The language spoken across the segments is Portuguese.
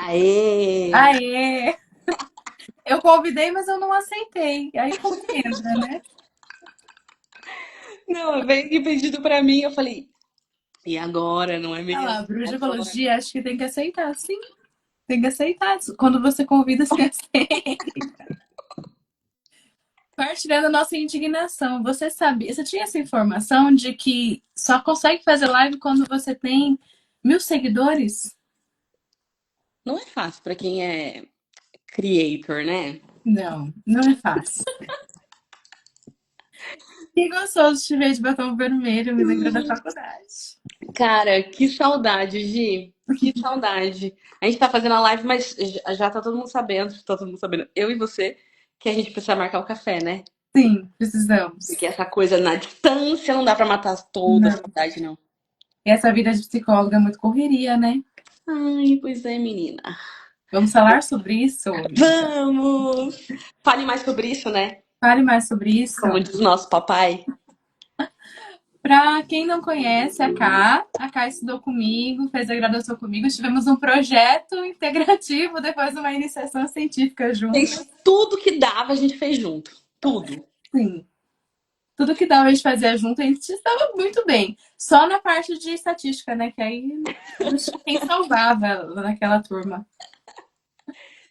Aê! Aê! Eu convidei, mas eu não aceitei. Aí como que entra, né? Não, veio de pedido pra mim, eu falei, e agora, não é Ah lá, mesmo? E agora? brujologia, acho que tem que aceitar, sim. Tem que aceitar. Quando você convida, você aceita. Partilhando a nossa indignação. Você sabia, você tinha essa informação de que só consegue fazer live quando você tem 1.000 seguidores? Não é fácil pra quem é creator, né? Não, não é fácil. Que gostoso te ver de batom vermelho, me lembra da faculdade. Cara, que saudade, Gi. Que saudade. A gente tá fazendo a live, mas já tá todo mundo sabendo, tá todo mundo sabendo, eu e você, que a gente precisa marcar o café, né? Sim, precisamos. Porque essa coisa na distância não dá pra matar toda a Não. saudade, não. E essa vida de psicóloga é muito correria, né? Ai, pois é, menina. Vamos falar sobre isso hoje. Vamos! Fale mais sobre isso, né? Fale mais sobre isso. Como diz nosso papai. Para quem não conhece a Ká estudou comigo, fez a graduação comigo, tivemos um projeto integrativo, depois uma iniciação científica juntas. Fez tudo que dava, a gente fez junto. Tudo. Sim, tudo que dava a gente fazia junto, a gente estava muito bem. Só na parte de estatística, né? Que aí não tinha quem salvava naquela turma.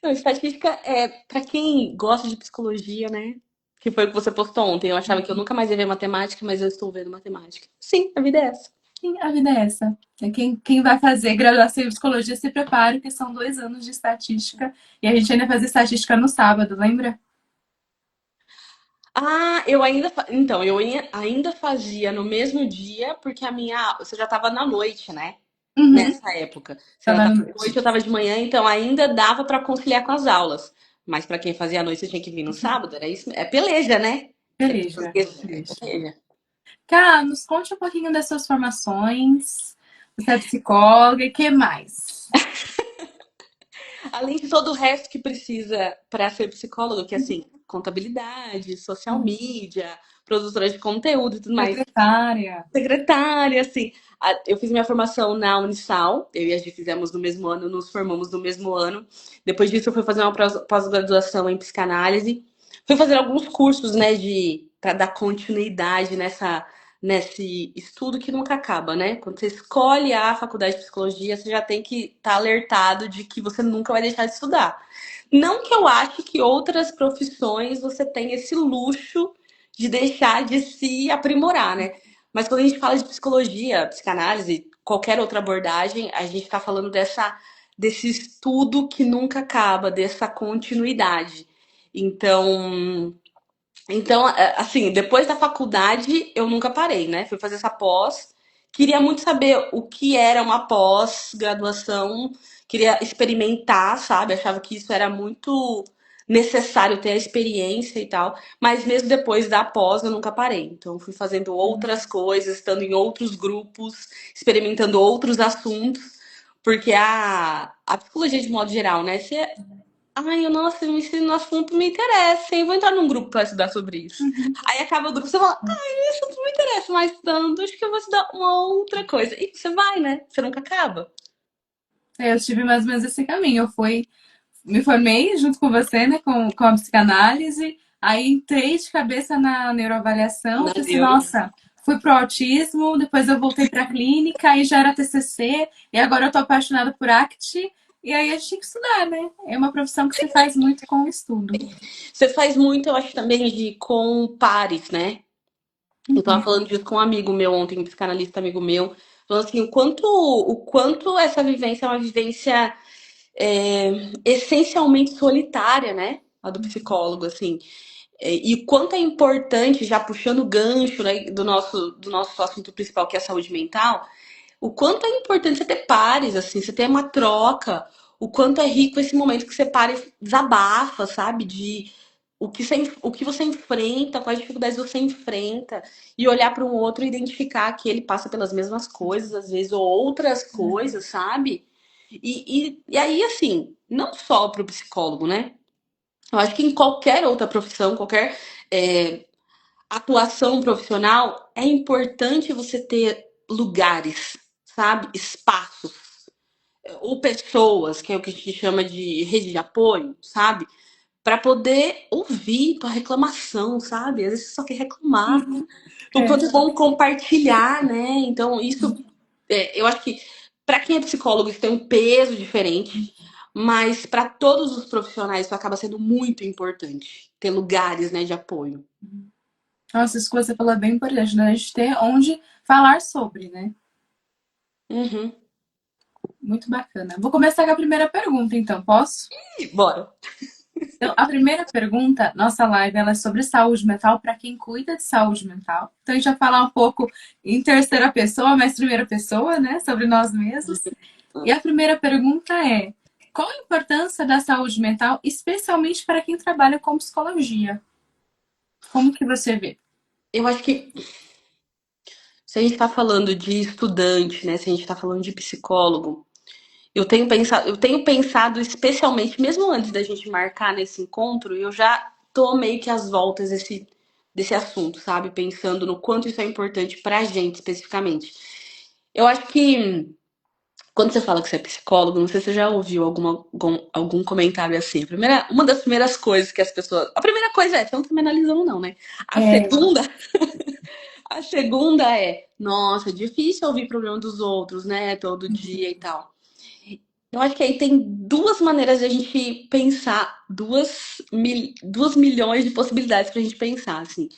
Não, estatística é pra quem gosta de psicologia, né? Que foi o que você postou ontem. Eu achava que eu nunca mais ia ver matemática, mas eu estou vendo matemática. Sim, a vida é essa. Sim, a vida é essa. Quem vai fazer graduação em psicologia se prepare, que são 2 anos de estatística. E a gente ainda faz estatística no sábado, lembra? Ah, então, ainda fazia no mesmo dia, porque você já estava na noite, né? Uhum, Nessa época. Você já sábado à estava à noite. noite, eu estava de manhã, então ainda dava para conciliar com as aulas. Mas para quem fazia à noite, você tinha que vir no sábado, era isso? É peleja, né? É Beleza, peleja, é beleza. peleja. Cá, nos conte um pouquinho das suas formações. Você é psicóloga e que mais? Além de todo o resto que precisa para ser psicólogo, que é assim, contabilidade, social media, produtora de conteúdo e tudo mais. Secretária. Secretária, assim. Eu fiz minha formação na Unisal, eu e a Gi fizemos no mesmo ano, nos formamos no mesmo ano. Depois disso, eu fui fazer uma pós-graduação em psicanálise. Fui fazer alguns cursos, né, para dar continuidade nesse estudo que nunca acaba, né? Quando você escolhe a faculdade de psicologia, você já tem que estar alertado de que você nunca vai deixar de estudar. Não que eu ache que outras profissões você tem esse luxo de deixar de se aprimorar, né? Mas quando a gente fala de psicologia, psicanálise, qualquer outra abordagem, a gente está falando desse estudo que nunca acaba, dessa continuidade. Então, assim, depois da faculdade, eu nunca parei, né? Fui fazer essa pós. Queria muito saber o que era uma pós-graduação. Queria experimentar, sabe? Achava que isso era muito necessário ter a experiência e tal. Mas mesmo depois da pós, eu nunca parei. Então, fui fazendo outras coisas, estando em outros grupos, experimentando outros assuntos. Porque a psicologia, de modo geral, né? Ai, nossa, esse assunto me interessa, hein? Vou entrar num grupo pra estudar sobre isso. Uhum. Aí acaba o grupo, você fala, ai, esse assunto não me interessa mais tanto, acho que eu vou estudar uma outra coisa. E você vai, né? Você nunca acaba. Eu tive mais ou menos esse caminho. Me formei junto com você, né, com a psicanálise. Aí entrei de cabeça na neuroavaliação. Na Falei assim, neuro. nossa, fui pro autismo, depois eu voltei pra clínica, aí já era TCC, e agora eu tô apaixonada por ACT. E aí a gente tem que estudar, né? É uma profissão que se faz muito com o estudo. Você faz muito, eu acho, também de com pares, né? Eu tava falando disso com um amigo meu ontem, um psicanalista amigo meu, falando assim, o quanto essa vivência é uma vivência essencialmente solitária, né? A do psicólogo, assim. E o quanto é importante, já puxando o gancho, né, do nosso assunto principal, que é a saúde mental, o quanto é importante você ter pares, assim, você ter uma troca, o quanto é rico esse momento que você para e desabafa, sabe? De o que você enfrenta, quais dificuldades você enfrenta, e olhar para um outro e identificar que ele passa pelas mesmas coisas, às vezes, ou outras coisas, sabe? E aí, assim, não só para o psicólogo, né? Eu acho que em qualquer outra profissão, qualquer é, atuação profissional, é importante você ter lugares, sabe? Espaços. ou pessoas, que é o que a gente chama de rede de apoio, sabe? Para poder ouvir tua reclamação, sabe? Às vezes você só quer reclamar. Uhum. O É. quanto é bom compartilhar, né? Então, isso, eu acho que para quem é psicólogo, isso tem um peso diferente, mas para todos os profissionais isso acaba sendo muito importante, ter lugares, né, de apoio. Nossa, isso que você falou é bem importante, né? A gente ter onde falar sobre, né? Uhum. Muito bacana. Vou começar com a primeira pergunta, então, posso? Bora. Então, a primeira pergunta, nossa live, ela é sobre saúde mental para quem cuida de saúde mental. Então, a gente vai falar um pouco em terceira pessoa, mas primeira pessoa, né? Sobre nós mesmos. E a primeira pergunta é: qual a importância da saúde mental, especialmente para quem trabalha com psicologia? Como que você vê? Eu acho que se a gente está falando de estudante, né, se a gente está falando de psicólogo, eu tenho pensado especialmente, mesmo antes da gente marcar nesse encontro, eu já tô meio que às voltas desse assunto, sabe? Pensando no quanto isso é importante pra gente especificamente. Eu acho que quando você fala que você é psicólogo, não sei se você já ouviu algum comentário assim. Uma das primeiras coisas que as pessoas. A primeira coisa é, você não tá me analisando, não, né? A É, segunda, a segunda é, nossa, é difícil ouvir problema dos outros, né? Todo dia e tal. Eu acho que aí tem duas maneiras de a gente pensar, 2 milhões de possibilidades pra gente pensar, assim.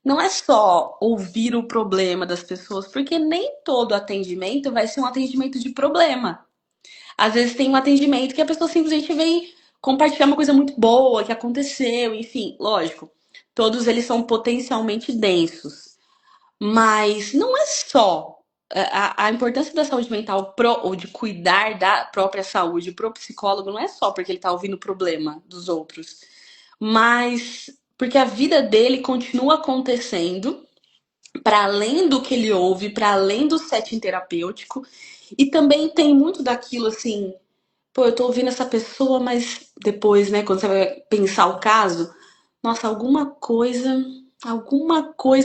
Não é só ouvir o problema das pessoas, porque nem todo atendimento vai ser um atendimento de problema. Às vezes tem um atendimento que a pessoa simplesmente vem compartilhar uma coisa muito boa que aconteceu, enfim, lógico. Todos eles são potencialmente densos. Mas não é só a importância da saúde mental ou de cuidar da própria saúde pro psicólogo não é só porque ele tá ouvindo o problema dos outros, mas porque a vida dele continua acontecendo para além do que ele ouve, para além do setting terapêutico, e também tem muito daquilo assim, pô, eu tô ouvindo essa pessoa, mas depois, né, quando você vai pensar o caso, nossa, alguma coisa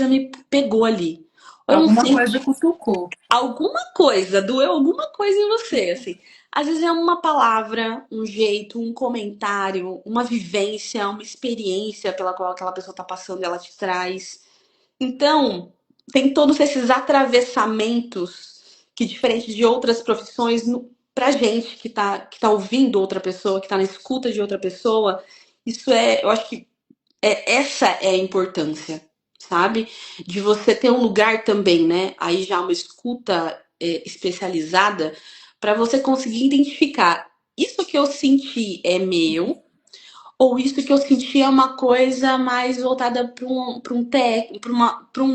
me pegou ali. Eu não alguma sei, coisa cutucou. alguma coisa, doeu alguma coisa em você, assim. Às vezes é uma palavra, um jeito, um comentário, uma vivência, uma experiência pela qual aquela pessoa tá passando, ela te traz. Então, tem todos esses atravessamentos que, diferente de outras profissões, pra gente que tá ouvindo outra pessoa, que tá na escuta de outra pessoa, eu acho que essa é a importância, sabe? De você ter um lugar também, né? Aí já uma escuta especializada para você conseguir identificar isso que eu senti é meu ou isso que eu senti é uma coisa mais voltada para um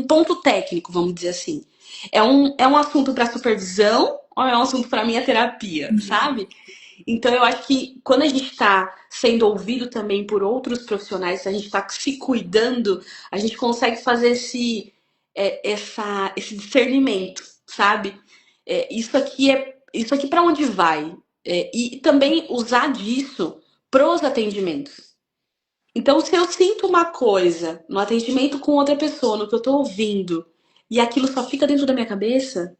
ponto técnico, vamos dizer assim. É um assunto para supervisão ou é um assunto para minha terapia, sabe? Então eu acho que quando a gente está sendo ouvido também por outros profissionais, se a gente está se cuidando, a gente consegue fazer esse discernimento, sabe? Isso aqui para onde vai? E também usar disso pros atendimentos. Então, se eu sinto uma coisa no atendimento com outra pessoa, no que eu tô ouvindo, e aquilo só fica dentro da minha cabeça,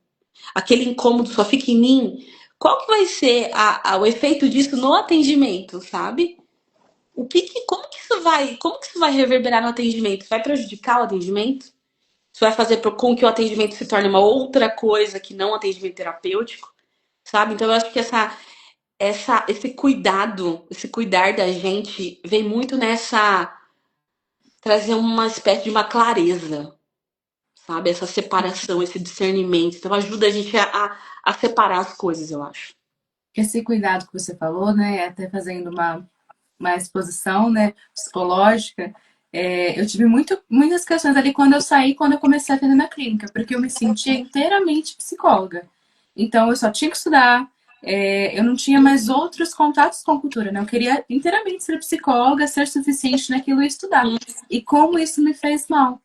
aquele incômodo só fica em mim, qual que vai ser o efeito disso no atendimento, sabe? Como que isso vai reverberar no atendimento? Vai prejudicar o atendimento? Isso vai fazer com que o atendimento se torne uma outra coisa que não um atendimento terapêutico, sabe? Então eu acho que esse cuidar da gente vem muito nessa trazer uma espécie de uma clareza, sabe? Essa separação, esse discernimento. Então ajuda a gente a separar as coisas, eu acho. Esse cuidado que você falou, né, até fazendo uma exposição, né, psicológica, eu tive muitas questões ali quando eu saí, quando eu comecei a atender na clínica, porque eu me sentia inteiramente psicóloga. Então, eu só tinha que estudar, eu não tinha mais outros contatos com a cultura, né? Eu queria inteiramente ser psicóloga, ser suficiente naquilo e estudar. E como isso me fez mal,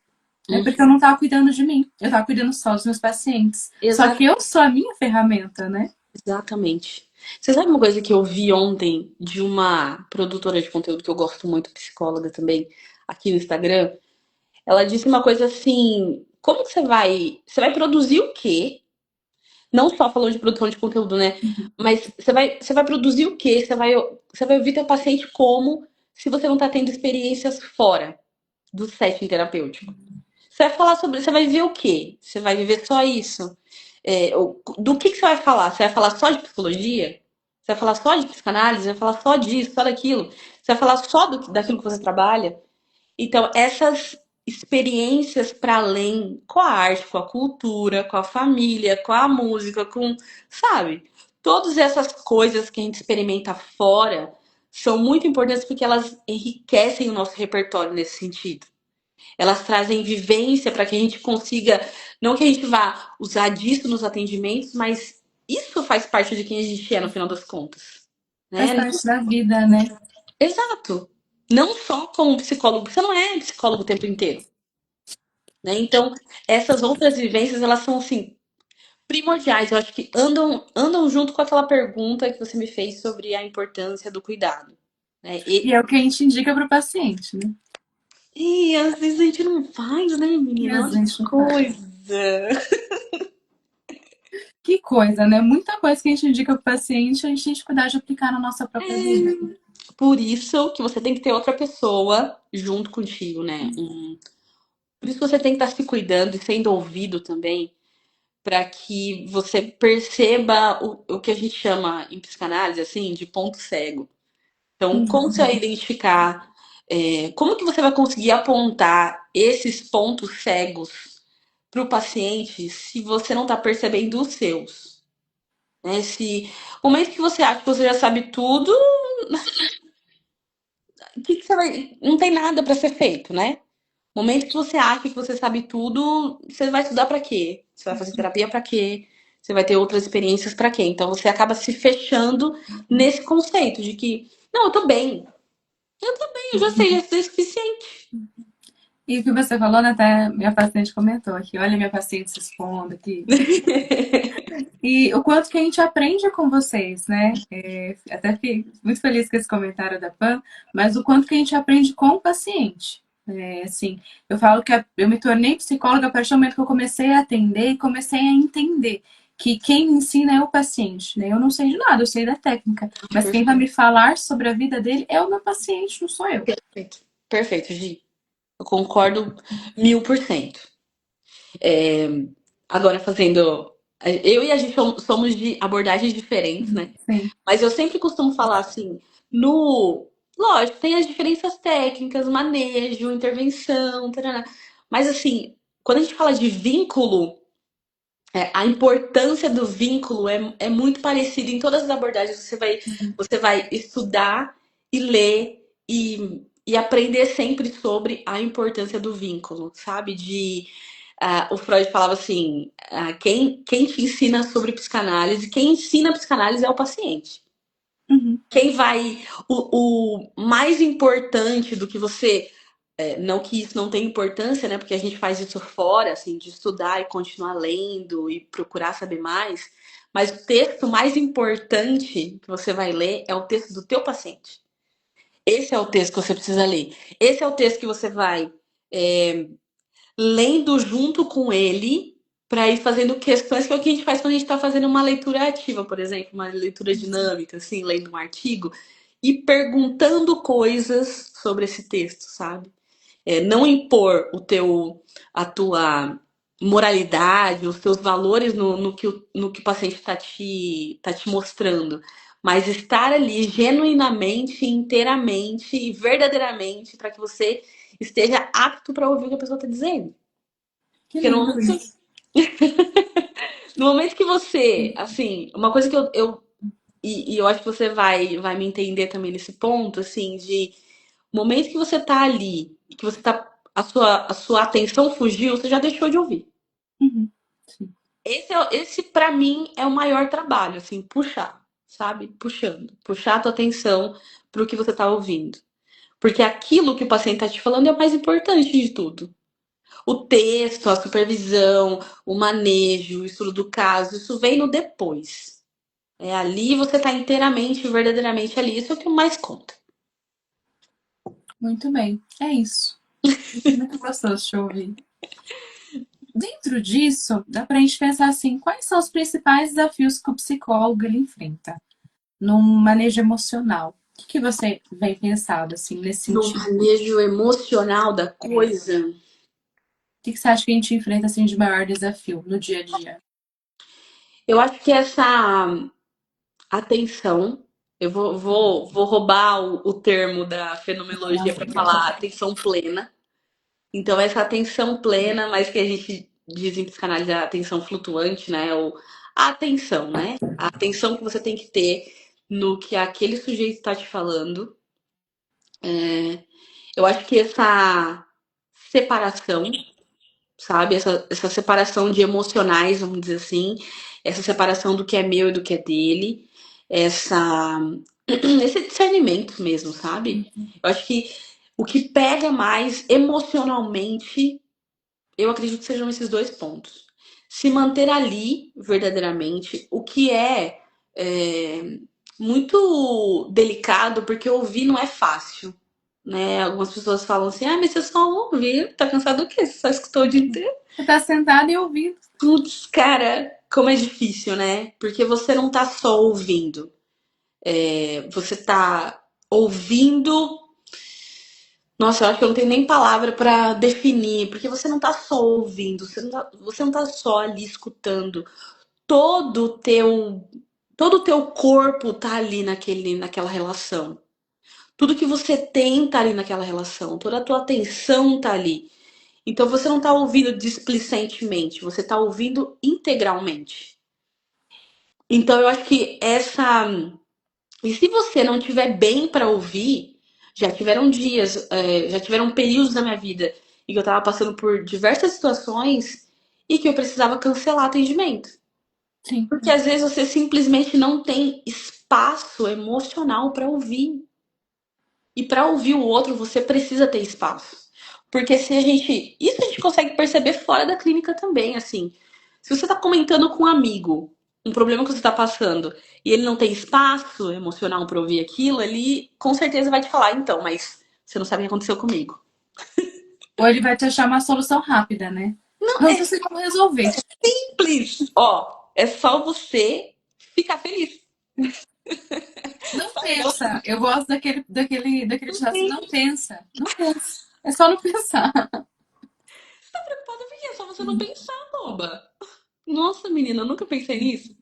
né? Porque eu não estava cuidando de mim, eu estava cuidando só dos meus pacientes. Só que eu sou a minha ferramenta, né? Exatamente. Você sabe uma coisa que eu vi ontem de uma produtora de conteúdo que eu gosto muito, psicóloga também, aqui no Instagram? Ela disse uma coisa assim: como que você vai produzir o quê Não só falou de produção de conteúdo, né? Uhum. Mas você vai produzir o quê? Você vai ouvir teu paciente como se você não tá tendo experiências fora do setting terapêutico. Você vai falar sobre. Você vai ver o quê? Você vai viver só isso? Do que você vai falar? Você vai falar só de psicologia? Você vai falar só de psicanálise? Você vai falar só disso, só daquilo? Você vai falar só daquilo que você trabalha? Então, essas experiências para além com a arte, com a cultura, com a família, com a música, com, sabe? Todas essas coisas que a gente experimenta fora são muito importantes porque elas enriquecem o nosso repertório nesse sentido. Elas trazem vivência para que a gente consiga, não que a gente vá usar disso nos atendimentos, mas isso faz parte de quem a gente é no final das contas, Faz né? parte da vida, né? Exato. Não só como psicólogo, você não é psicólogo o tempo inteiro, né? Então, essas outras vivências, elas são assim primordiais. Eu acho que andam junto com aquela pergunta que você me fez sobre a importância do cuidado, né? E é o que a gente indica para o paciente, né? E às vezes a gente não faz, né, E menina? a Olha que gente não faz. coisa. Que coisa, né? Muita coisa que a gente indica para o paciente, a gente tem que cuidar de aplicar na nossa própria vida. Por isso que você tem que ter outra pessoa junto contigo, né? Por isso que você tem que estar se cuidando e sendo ouvido também, para que você perceba o que a gente chama em psicanálise, assim, de ponto cego. Então, como você vai identificar, como que você vai conseguir apontar esses pontos cegos para o paciente se você não está percebendo os seus? Né? Se o momento que você acha que você já sabe tudo, o que que você vai. Não tem nada para ser feito, né? No momento que você acha que você sabe tudo, você vai estudar para quê? Você vai fazer terapia para quê? Você vai ter outras experiências para quê? Então você acaba se fechando nesse conceito de que, não, eu tô bem, eu já sei o suficiente. E o que você falou, né? Até minha paciente comentou aqui. Olha, minha paciente se expondo aqui. E o quanto que a gente aprende com vocês, né? Até fiquei muito feliz com esse comentário da Pam, mas o quanto que a gente aprende com o paciente. Assim, eu falo que eu me tornei psicóloga a partir do momento que eu comecei a atender e comecei a entender que quem me ensina é o paciente, né? Eu não sei de nada, eu sei da técnica, mas quem vai me falar sobre a vida dele é o meu paciente, não sou eu. Perfeito, perfeito, Gi. Eu concordo 1000%. É, agora fazendo. Eu e a gente somos de abordagens diferentes, né? Sim. Mas eu sempre costumo falar assim, no. Lógico, tem as diferenças técnicas, manejo, intervenção, tarará. Mas assim, quando a gente fala de vínculo, a importância do vínculo é muito parecida em todas as abordagens. Você vai estudar e ler e aprender sempre sobre a importância do vínculo, sabe? O Freud falava assim: quem te ensina sobre psicanálise, quem ensina a psicanálise é o paciente. Uhum. Quem vai. O mais importante do que você. Não que isso não tenha importância, né? Porque a gente faz isso fora, assim, de estudar e continuar lendo e procurar saber mais. Mas o texto mais importante que você vai ler é o texto do teu paciente. Esse é o texto que você precisa ler. Esse é o texto que você vai lendo junto com ele para ir fazendo questões, que é o que a gente faz quando a gente está fazendo uma leitura ativa, por exemplo, uma leitura dinâmica, assim, lendo um artigo, e perguntando coisas sobre esse texto, sabe? Não impor a tua moralidade, os teus valores no que o paciente tá te mostrando, mas estar ali genuinamente, inteiramente e verdadeiramente para que você esteja apto para ouvir o que a pessoa está dizendo. Que Porque lindo isso. no momento que você, assim, uma coisa que e eu acho que você vai me entender também nesse ponto, assim, de momento que você tá ali, que você tá, a sua atenção fugiu, você já deixou de ouvir. Uhum. Sim. Esse para mim é o maior trabalho, assim, puxar, sabe? Puxando, puxar a tua atenção pro que você tá ouvindo. Porque aquilo que o paciente tá te falando é o mais importante de tudo. O texto, a supervisão, o manejo, o estudo do caso, isso vem no depois. Ali você tá inteiramente, verdadeiramente ali. Isso é o que mais conta. Muito bem. É isso. Muito gostoso de te ouvir. Dentro disso, dá para a gente pensar assim, quais são os principais desafios que o psicólogo ele enfrenta no manejo emocional? O que você vem pensado assim nesse No sentido? manejo emocional da É. coisa, O que você acha que a gente enfrenta assim de maior desafio no dia a dia? eu acho que essa atenção, vou roubar o termo da fenomenologia para falar atenção plena. Então, essa atenção plena, mas que a gente diz em psicanálise a atenção flutuante, né? Ou a atenção, né? A atenção que você tem que ter no que aquele sujeito está te falando. Eu acho que essa separação, sabe? Essa separação de emocionais, vamos dizer assim, essa separação do que é meu e do que é dele, essa, esse discernimento mesmo, sabe? Eu acho que o que pega mais emocionalmente, eu acredito que sejam esses dois pontos. Se manter ali, verdadeiramente, o que é muito delicado, porque ouvir não é fácil, né? Algumas pessoas falam assim, ah, mas você só ouviu, tá cansado do quê? Você só escutou o dia inteiro? Você tá sentado e ouvindo. Putz, cara, como é difícil, né? Porque você não tá só ouvindo, você tá ouvindo. Nossa, eu acho que eu não tenho nem palavra pra definir, porque você não tá só ouvindo, você não tá só ali escutando. Todo o teu, todo o teu corpo tá ali naquela relação. Tudo que você tem tá ali naquela relação, toda a tua atenção tá ali. Então você não tá ouvindo displicentemente, você tá ouvindo integralmente. Então eu acho que essa. E se você não tiver bem para ouvir, já tiveram dias, já tiveram períodos da minha vida em que eu tava passando por diversas situações e que eu precisava cancelar atendimento. Sim. Porque às vezes você simplesmente não tem espaço emocional para ouvir. E para ouvir o outro, você precisa ter espaço. Porque se a gente. Isso a gente consegue perceber fora da clínica também, assim. Se você tá comentando com um amigo um problema que você tá passando e ele não tem espaço emocional para ouvir aquilo, ele com certeza vai te falar, então, mas você não sabe o que aconteceu comigo. Ou ele vai te achar uma solução rápida, né? Não, Não é sei como resolver. simples. Ó, é só você ficar feliz. Não Sabe? Não pensa. Eu gosto daquele ditado assim, tem. não pensa. Não pensa. É só não pensar. Você tá preocupada porque é só você não pensar, boba. Nossa, menina, eu nunca pensei nisso.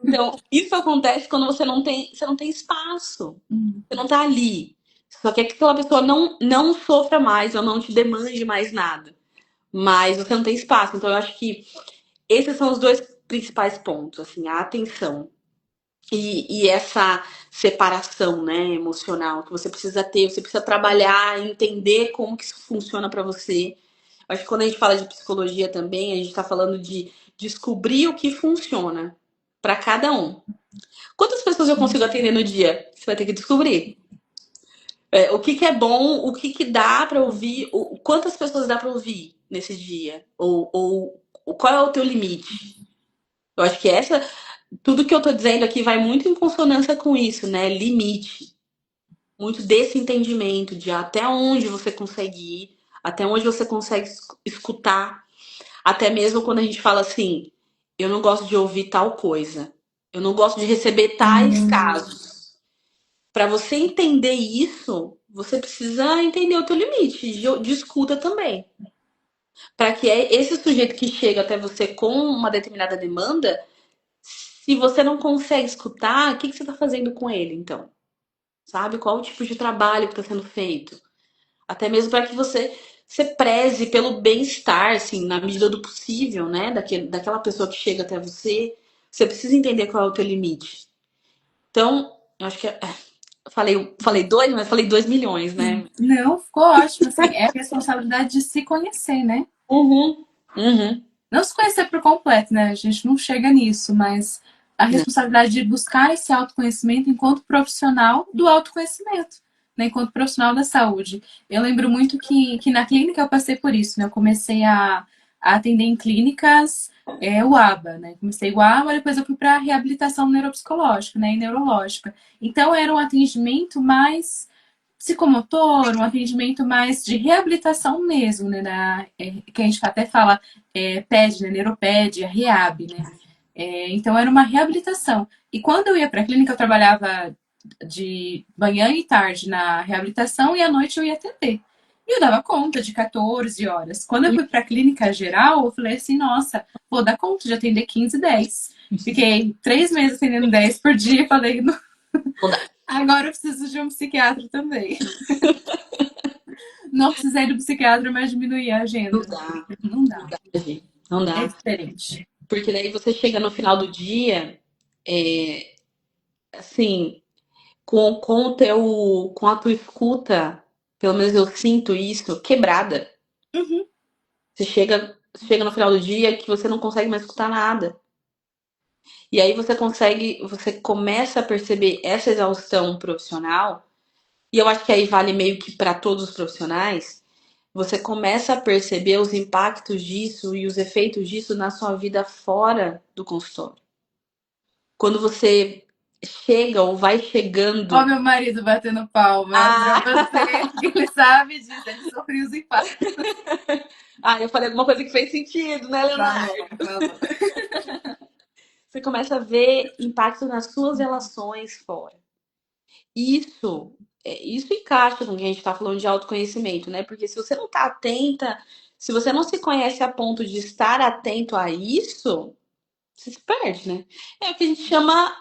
Então, isso acontece quando você não tem espaço. Você não tá ali. Só quer que aquela pessoa não sofra mais ou não te demande mais nada. Mas você não tem espaço. Então, eu acho que esses são os dois principais pontos, assim, a atenção e essa separação, né, emocional que você precisa ter, você precisa trabalhar, entender como que isso funciona para você. Acho que quando a gente fala de psicologia também, a gente está falando de descobrir o que funciona para cada um. Quantas pessoas eu consigo atender no dia? Você vai ter que descobrir. O que, que é bom, o que, que dá para ouvir, quantas pessoas dá para ouvir nesse dia? Ou qual é o teu limite? Eu acho que tudo que eu tô dizendo aqui vai muito em consonância com isso, né? Limite. Muito desse entendimento de até onde você consegue ir, até onde você consegue escutar. Até mesmo quando a gente fala assim, eu não gosto de ouvir tal coisa. Eu não gosto de receber tais casos. Para você entender isso, você precisa entender o teu limite de escuta também. Para que esse sujeito que chega até você com uma determinada demanda, se você não consegue escutar, o que, que você está fazendo com ele, então? Sabe? Qual o tipo de trabalho que está sendo feito? Até mesmo para que você preze pelo bem-estar, assim, na medida do possível, né? Daquela pessoa que chega até você. Você precisa entender qual é o teu limite. Então, eu acho que falei dois, mas falei 2 milhões, né? Não, ficou ótimo. Assim, é a responsabilidade de se conhecer, né? Uhum, uhum. Não se conhecer por completo, né? A gente não chega nisso, mas a responsabilidade de buscar esse autoconhecimento enquanto profissional do autoconhecimento, né? Enquanto profissional da saúde. Eu lembro muito que na clínica eu passei por isso, né? Eu comecei a atender em clínicas o ABA, né? Comecei o ABA, depois eu fui para reabilitação neuropsicológica, né? E neurológica. Então era um atendimento mais psicomotor, um atendimento mais de reabilitação mesmo, né? Que a gente até fala PED, né? Neuroped, a REAB, né? Então era uma reabilitação. E quando eu ia para a clínica, eu trabalhava de manhã e tarde na reabilitação e à noite eu ia atender. E eu dava conta de 14 horas. Quando eu fui para a clínica geral, eu falei assim: nossa, vou dar conta de atender 15, 10. Fiquei 3 meses atendendo 10 por dia e falei: Não dá. agora eu preciso de um psiquiatra também. Não precisei do psiquiatra, mas diminuir a Não agenda. dá. Não Não dá. dá, gente. Não É dá. diferente. Porque daí você chega no final do dia, assim, com a tua escuta, pelo menos eu sinto isso, quebrada. Uhum. Chega no final do dia que você não consegue mais escutar nada. E aí você começa a perceber essa exaustão profissional, e eu acho que aí vale meio que para todos os profissionais, você começa a perceber os impactos disso e os efeitos disso na sua vida fora do consultório. Quando você chega ou vai Ó, chegando. meu marido batendo palma pra Ah, você. Ele sabe disso, ele sorriu os impactos. eu falei alguma coisa que fez sentido, né, Leonardo? Falou, falou. Você começa a ver impacto nas suas relações fora. Isso, isso encaixa com o que a gente está falando de autoconhecimento, né? Porque se você não está atenta, se você não se conhece a ponto de estar atento a isso, você se perde, né? É o que a gente chama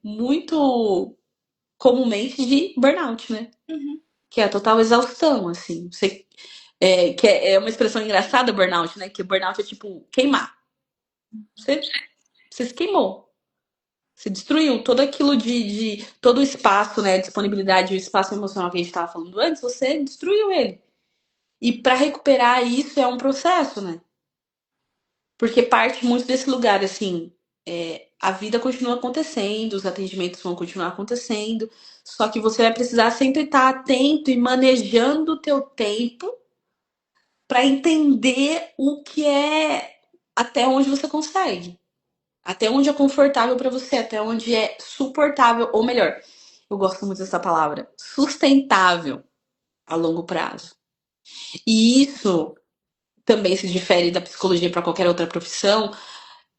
muito comumente de burnout, né? Uhum. Que é a total exaustão, assim. Que é uma expressão engraçada, burnout, né? Que burnout é tipo queimar. Você se queimou. Você destruiu todo aquilo de todo o espaço, né? Disponibilidade, o espaço emocional que a gente estava falando antes, você destruiu ele. E para recuperar isso é um processo, né? Porque parte muito desse lugar, assim, a vida continua acontecendo, os atendimentos vão continuar acontecendo, só que você vai precisar sempre estar atento e manejando o teu tempo para entender o que é até onde você consegue, até onde é confortável para você, até onde é suportável, ou melhor, eu gosto muito dessa palavra, sustentável a longo prazo. E isso também se difere da psicologia para qualquer outra profissão.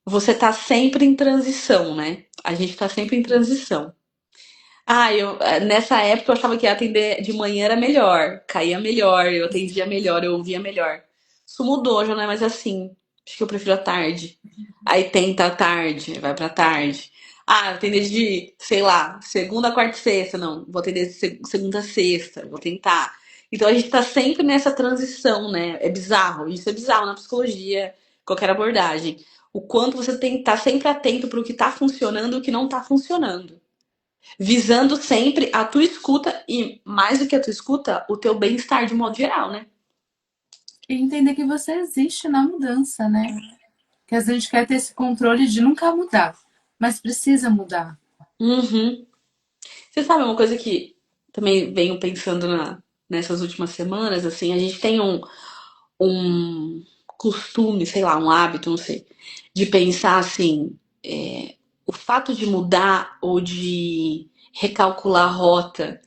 Você tá sempre em transição, né? A gente tá sempre em transição. Nessa época eu achava que atender de manhã era melhor, caía melhor, eu atendia melhor, eu ouvia melhor. Isso mudou, já não é mais assim. Acho que eu prefiro a tarde. Aí tenta a tarde, vai pra tarde. Atender de, sei lá, segunda, quarta e sexta. Não, vou atender de segunda a sexta, vou tentar. Então a gente tá sempre nessa transição, né? É bizarro. Isso é bizarro na psicologia, qualquer abordagem. O quanto você tem que estar sempre atento para o que tá funcionando e o que não tá funcionando, visando sempre a tua escuta e, mais do que a tua escuta, o teu bem-estar de modo geral, né? E entender que você existe na mudança, né? Que às vezes a gente quer ter esse controle de nunca mudar, mas precisa mudar. Uhum. Você sabe uma coisa que também venho pensando nessas últimas semanas, assim, a gente tem um costume, sei lá, um hábito, não sei, de pensar assim, o fato de mudar ou de recalcular a rota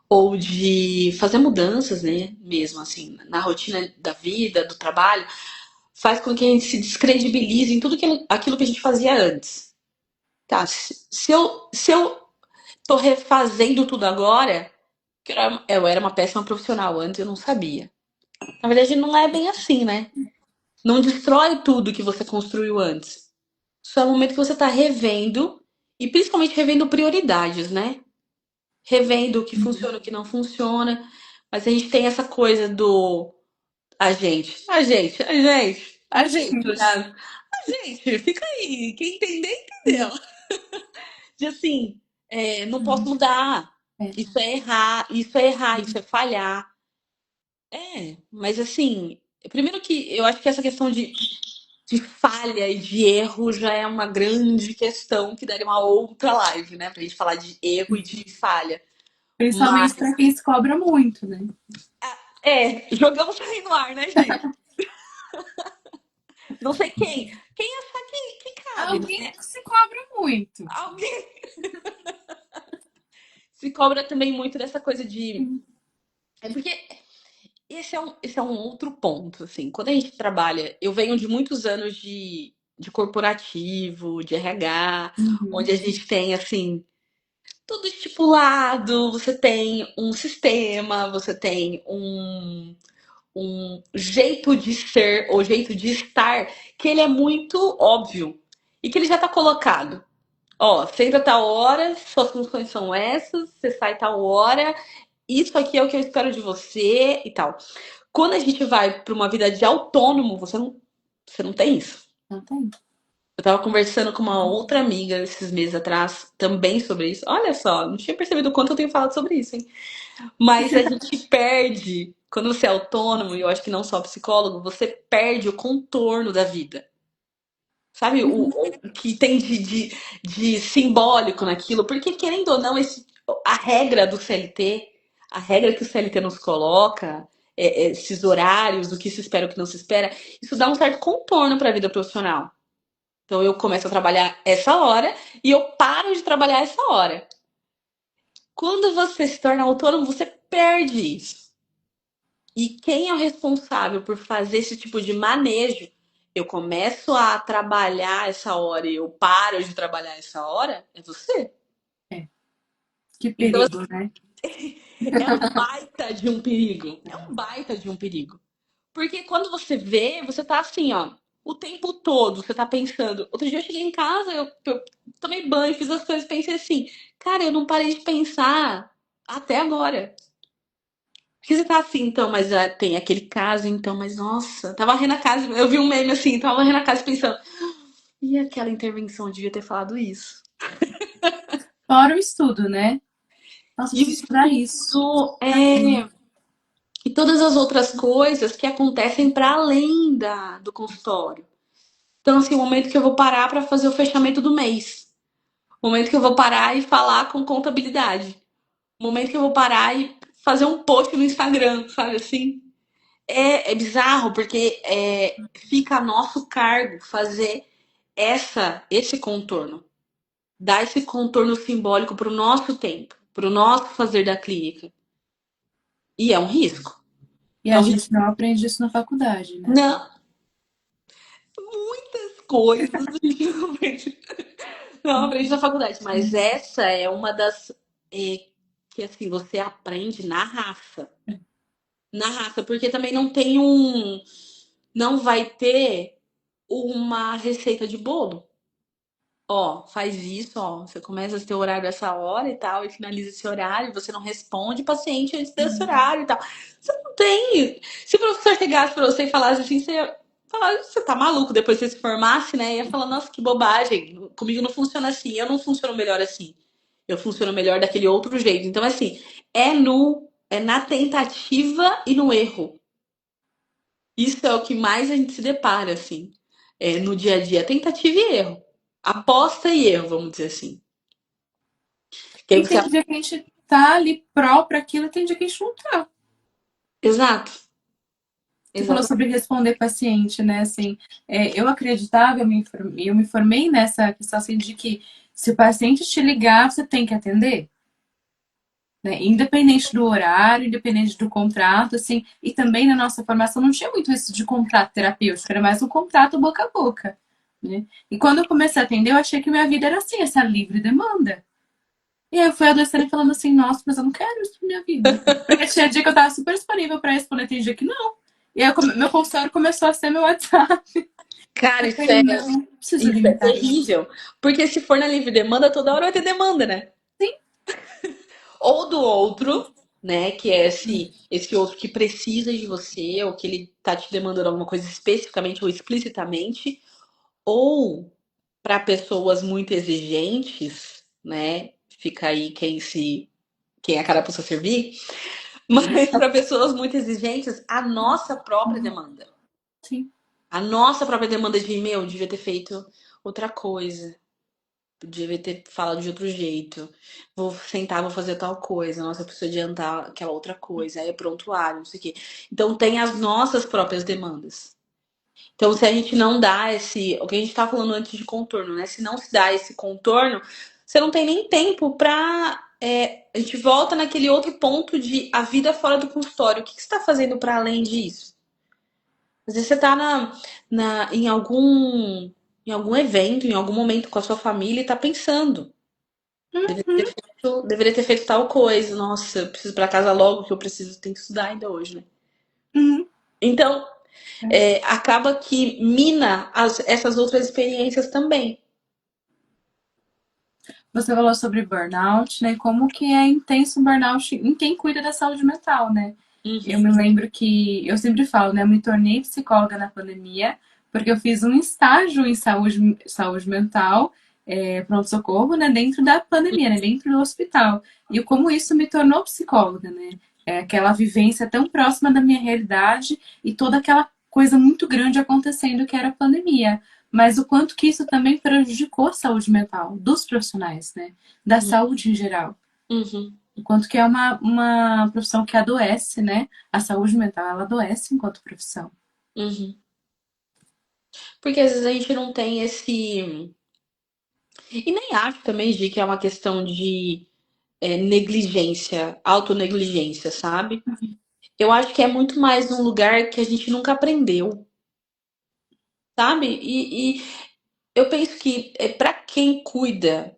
ou de fazer mudanças, né, mesmo assim, na rotina da vida, do trabalho, faz com que a gente se descredibilize em tudo aquilo que a gente fazia antes. Tá, se eu tô refazendo tudo agora, que eu era uma péssima profissional antes, eu não sabia. Na verdade, não é bem assim, né? Não destrói tudo que você construiu antes. Só é o momento que você tá revendo, e principalmente revendo prioridades, né? Revendo o que funciona, o que não funciona. Mas a gente tem essa coisa do Juliana. A gente, fica aí. Quem entender, entendeu. De assim, não posso mudar. É. Isso é errar, isso é falhar. Mas assim, primeiro que eu acho que essa questão de falha e de erro já é uma grande questão que daria uma outra live, né? Pra gente falar de erro e de falha. Principalmente Mas, para quem se cobra muito, né? jogamos aí no ar, né, gente? Não sei quem achar que cabe, Alguém né? que se cobra muito. Alguém. se cobra também muito dessa coisa de. Sim. É porque esse é um outro ponto, assim. Quando a gente trabalha, eu venho de muitos anos de corporativo, de RH, Uhum. onde a gente tem, assim, tudo estipulado, você tem um sistema, você tem um jeito de ser ou jeito de estar que ele é muito óbvio e que ele já tá colocado. Ó, você entra tal hora, suas funções são essas, você sai tal hora, isso aqui é o que eu espero de você e tal. Quando a gente vai para uma vida de autônomo, você não tem isso. Não tem. Eu tava conversando com uma outra amiga esses meses atrás também sobre isso. Olha só, não tinha percebido o quanto eu tenho falado sobre isso, hein? Mas a gente perde, quando você é autônomo, e eu acho que não só psicólogo, você perde o contorno da vida. Sabe, Uhum. o que tem de simbólico naquilo? Porque, querendo ou não, a regra do CLT, a regra que o CLT nos coloca, esses horários, o que se espera, o que não se espera, isso dá um certo contorno para a vida profissional. Então, eu começo a trabalhar essa hora e eu paro de trabalhar essa hora. Quando você se torna autônomo, você perde isso. E quem é o responsável por fazer esse tipo de manejo? Eu começo a trabalhar essa hora e eu paro de trabalhar essa hora? É você. É. Que Então, assim, perigo, né? é um baita de um perigo. É um baita de um perigo. Porque quando você vê, você tá assim, ó, o tempo todo, você tá pensando. Outro dia eu cheguei em casa, eu tomei banho, fiz as coisas, pensei assim, cara, eu não parei de pensar até agora. Porque você tá assim, então, mas tem aquele caso, então, mas nossa, tava varrendo a casa, eu vi um meme assim, tava varrendo a casa pensando, e aquela intervenção, eu devia ter falado isso. Fora o estudo, né? Nossa, eu E o preciso estudar isso. estudo, Assim. e todas as outras coisas que acontecem para além do consultório. Então, assim, o momento que eu vou parar para fazer o fechamento do mês. O momento que eu vou parar e falar com contabilidade. O momento que eu vou parar e fazer um post no Instagram, sabe assim? É bizarro, porque fica a nosso cargo fazer esse contorno. Dar esse contorno simbólico para o nosso tempo, para o nosso fazer da clínica. E é um risco. E É a um risco. gente não aprende isso na faculdade, né? Não, muitas coisas a gente não aprende na faculdade, mas essa é uma das que assim você aprende na raça. Na raça, porque também não vai ter uma receita de bolo. Ó, faz isso, ó. Você começa a ter horário dessa hora e tal, e finaliza esse horário, você não responde paciente antes desse horário e tal. Você não tem. Se o professor chegasse pra você e falasse assim, você ia falar, você tá maluco depois que você se formasse, né? Ia falar, nossa, que bobagem. Comigo não funciona assim, eu não funciono melhor assim. Eu funciono melhor daquele outro jeito. Então, assim, é na tentativa e no erro. Isso é o que mais a gente se depara, assim, no dia a dia. Tentativa e erro. Aposta e erro, vamos dizer assim. Que aí E você. tem dia que a gente tá ali pró para aquilo, e tem dia que a gente não tá. Exato. Você falou Exato. sobre responder paciente, né? Assim, eu acreditava, eu me formei nessa questão assim, de que se o paciente te ligar, você tem que atender. Né? Independente do horário, independente do contrato, assim, e também na nossa formação não tinha muito isso de contrato terapêutico, era mais um contrato boca a boca, né? E quando eu comecei a atender, eu achei que minha vida era assim, essa livre demanda. E aí eu fui adolescente falando assim, nossa, mas eu não quero isso pra minha vida. Porque tinha dia que eu tava super disponível pra responder, tem dia que não. E aí meu consultório começou a ser meu WhatsApp. Cara, Eu falei, não, preciso isso é limitar isso. terrível. Porque se for na livre demanda, toda hora vai ter demanda, né? Sim. Ou do outro, né? Que é esse outro que precisa de você, ou que ele tá te demandando alguma coisa especificamente ou explicitamente. Ou para pessoas muito exigentes, né? Fica aí quem é a cara para servir. Mas para pessoas muito exigentes, a nossa própria demanda. Sim. A nossa própria demanda de, meu, devia ter feito outra coisa. Devia ter falado de outro jeito. Vou sentar, vou fazer tal coisa. Nossa, eu preciso adiantar aquela outra coisa. Aí é prontuário, não sei o quê. Então tem as nossas próprias demandas. Então, se a gente não dá o que a gente estava falando antes de contorno, né? Se não se dá esse contorno, você não tem nem tempo para a gente volta naquele outro ponto de a vida fora do consultório. O que você está fazendo para além disso? Às vezes você está em algum evento, em algum momento com a sua família e está pensando. Uhum, Deveria ter feito tal coisa. Nossa, eu preciso ir para casa logo que eu preciso, tenho que estudar ainda hoje, né? uhum. Então, acaba que mina essas outras experiências também. Você falou sobre burnout, né? Como que é intenso o burnout em quem cuida da saúde mental, né? Eu Uhum, me lembro que eu sempre falo, né? Eu me tornei psicóloga na pandemia porque eu fiz um estágio em saúde mental, pronto-socorro, né? Dentro da pandemia, né? Dentro do hospital. E como isso me tornou psicóloga, né? É aquela vivência tão próxima da minha realidade e toda aquela coisa muito grande acontecendo que era a pandemia. Mas o quanto que isso também prejudicou a saúde mental dos profissionais, né? Da saúde em geral. uhum, O quanto que é uma profissão que adoece, né? A saúde mental, ela adoece enquanto profissão. uhum. Porque às vezes a gente não tem esse. E nem acho também, Gi, que é uma questão de negligência, autonegligência, sabe? Eu acho que é muito mais um lugar que a gente nunca aprendeu, sabe? E eu penso que para quem cuida,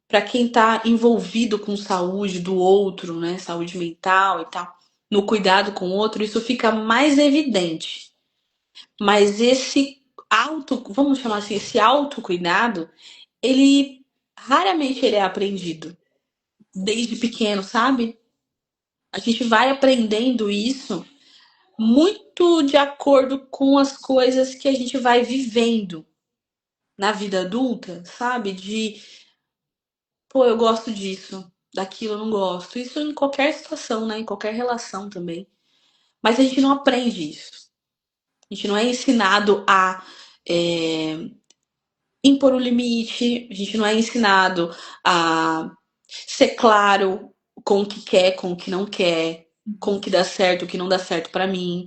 para quem tá envolvido com saúde do outro, né? Saúde mental e tal, no cuidado com o outro, isso fica mais evidente. Mas esse vamos chamar assim, esse autocuidado, ele raramente ele é aprendido desde pequeno, sabe? A gente vai aprendendo isso muito de acordo com as coisas que a gente vai vivendo na vida adulta, sabe? De, pô, eu gosto disso, daquilo eu não gosto. Isso em qualquer situação, né? Em qualquer relação também. Mas a gente não aprende isso. A gente não é ensinado a é, impor o limite, a gente não é ensinado a ser claro com o que quer, com o que não quer, com o que dá certo, o que não dá certo pra mim,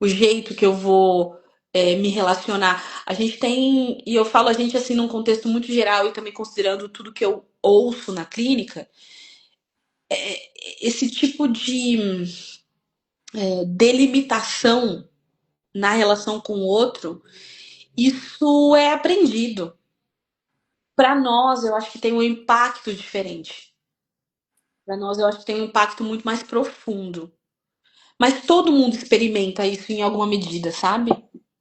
o jeito que eu vou me relacionar. A gente tem, e eu falo a gente assim num contexto muito geral e também considerando tudo que eu ouço na clínica, esse tipo de delimitação na relação com o outro, isso é aprendido. Para nós, eu acho que tem um impacto diferente. Para nós, eu acho que tem um impacto muito mais profundo. Mas todo mundo experimenta isso em alguma medida, sabe?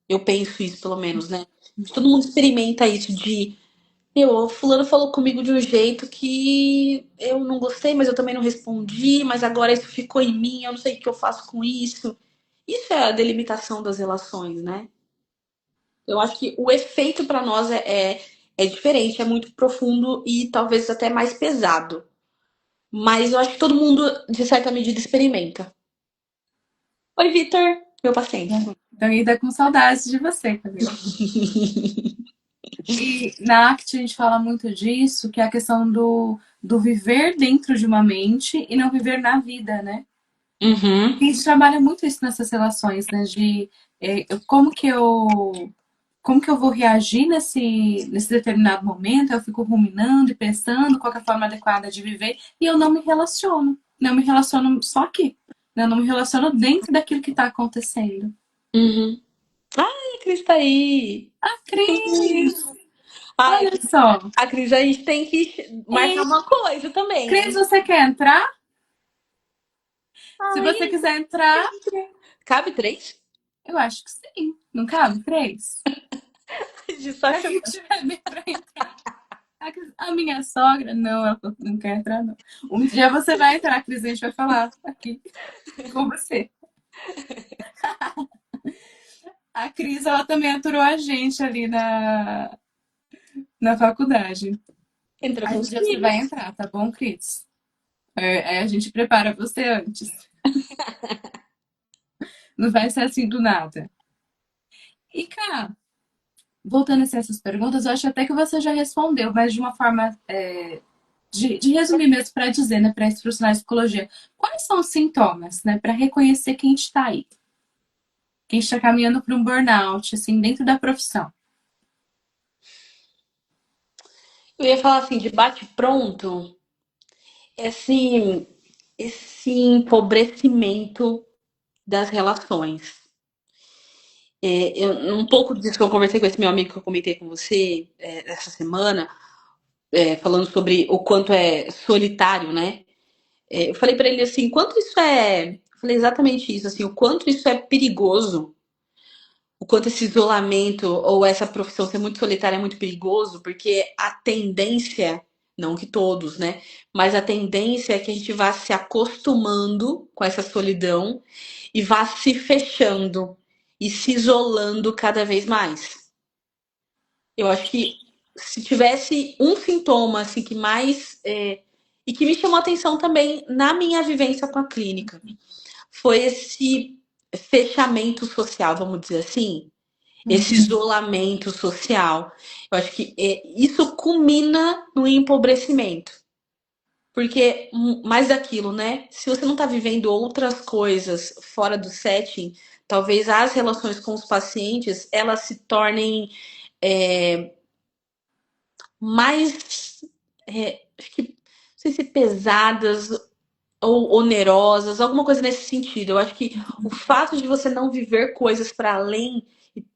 Eu penso isso, pelo menos, né? Todo mundo experimenta isso de, meu, o fulano falou comigo de um jeito que eu não gostei, mas eu também não respondi, mas agora isso ficou em mim, eu não sei o que eu faço com isso. Isso é a delimitação das relações, né? Eu acho que o efeito para nós é diferente, é muito profundo e talvez até mais pesado. Mas eu acho que todo mundo, de certa medida, experimenta. Oi, Vitor, meu paciente. Então, ainda com saudades de você, Camila. E na ACT a gente fala muito disso, que é a questão do viver dentro de uma mente e não viver na vida, né? Uhum. E a gente trabalha muito isso nessas relações, né? De como que eu vou reagir nesse determinado momento, eu fico ruminando e pensando qual que é a forma adequada de viver e eu não me relaciono. Não me relaciono só aqui. Né? Eu não me relaciono dentro daquilo que está acontecendo. Uhum. Ai, a Cris tá aí. Ah, Cris! Ai, Olha só. a Cris, a gente tem que marcar Ei, uma coisa também, Cris, hein? você quer entrar? Se Ai, você quiser entrar, cabe três? eu acho que sim. Não cabe? Três? De só A chamar. gente vai bem pra entrar. A minha sogra, não, ela falou que não quer entrar, não. Um dia você vai entrar, Cris, a gente vai falar aqui com você. A Cris, ela também aturou a gente ali na faculdade. Entra com Aí um os dia você vai filhos. entrar, tá bom, Cris? Aí a gente prepara você antes. Não vai ser assim do nada. E, cá, voltando a essas perguntas, eu acho até que você já respondeu, mas de uma forma de resumir mesmo para dizer, né, para esses profissionais de psicologia, quais são os sintomas, né, para reconhecer quem está aí, quem está caminhando para um burnout, assim, dentro da profissão. Eu ia falar assim, de bate pronto. esse empobrecimento das relações. Um pouco disso que eu conversei com esse meu amigo que eu comentei com você essa semana, falando sobre o quanto é solitário, né? Eu falei pra ele assim, quanto isso é. Eu falei exatamente isso, assim, o quanto isso é perigoso, o quanto esse isolamento ou essa profissão ser muito solitária é muito perigoso, porque a tendência, não que todos, né? Mas a tendência é que a gente vá se acostumando com essa solidão e vá se fechando e se isolando cada vez mais. Eu acho que se tivesse um sintoma assim que mais e que me chamou a atenção também na minha vivência com a clínica, foi esse fechamento social, vamos dizer assim, esse Uhum. isolamento social. Eu acho que isso culmina no empobrecimento. Porque mais daquilo, né? Se você não está vivendo outras coisas fora do setting, talvez as relações com os pacientes elas se tornem é, mais, acho que, não sei se pesadas ou onerosas, alguma coisa nesse sentido. Eu acho que o fato de você não viver coisas para além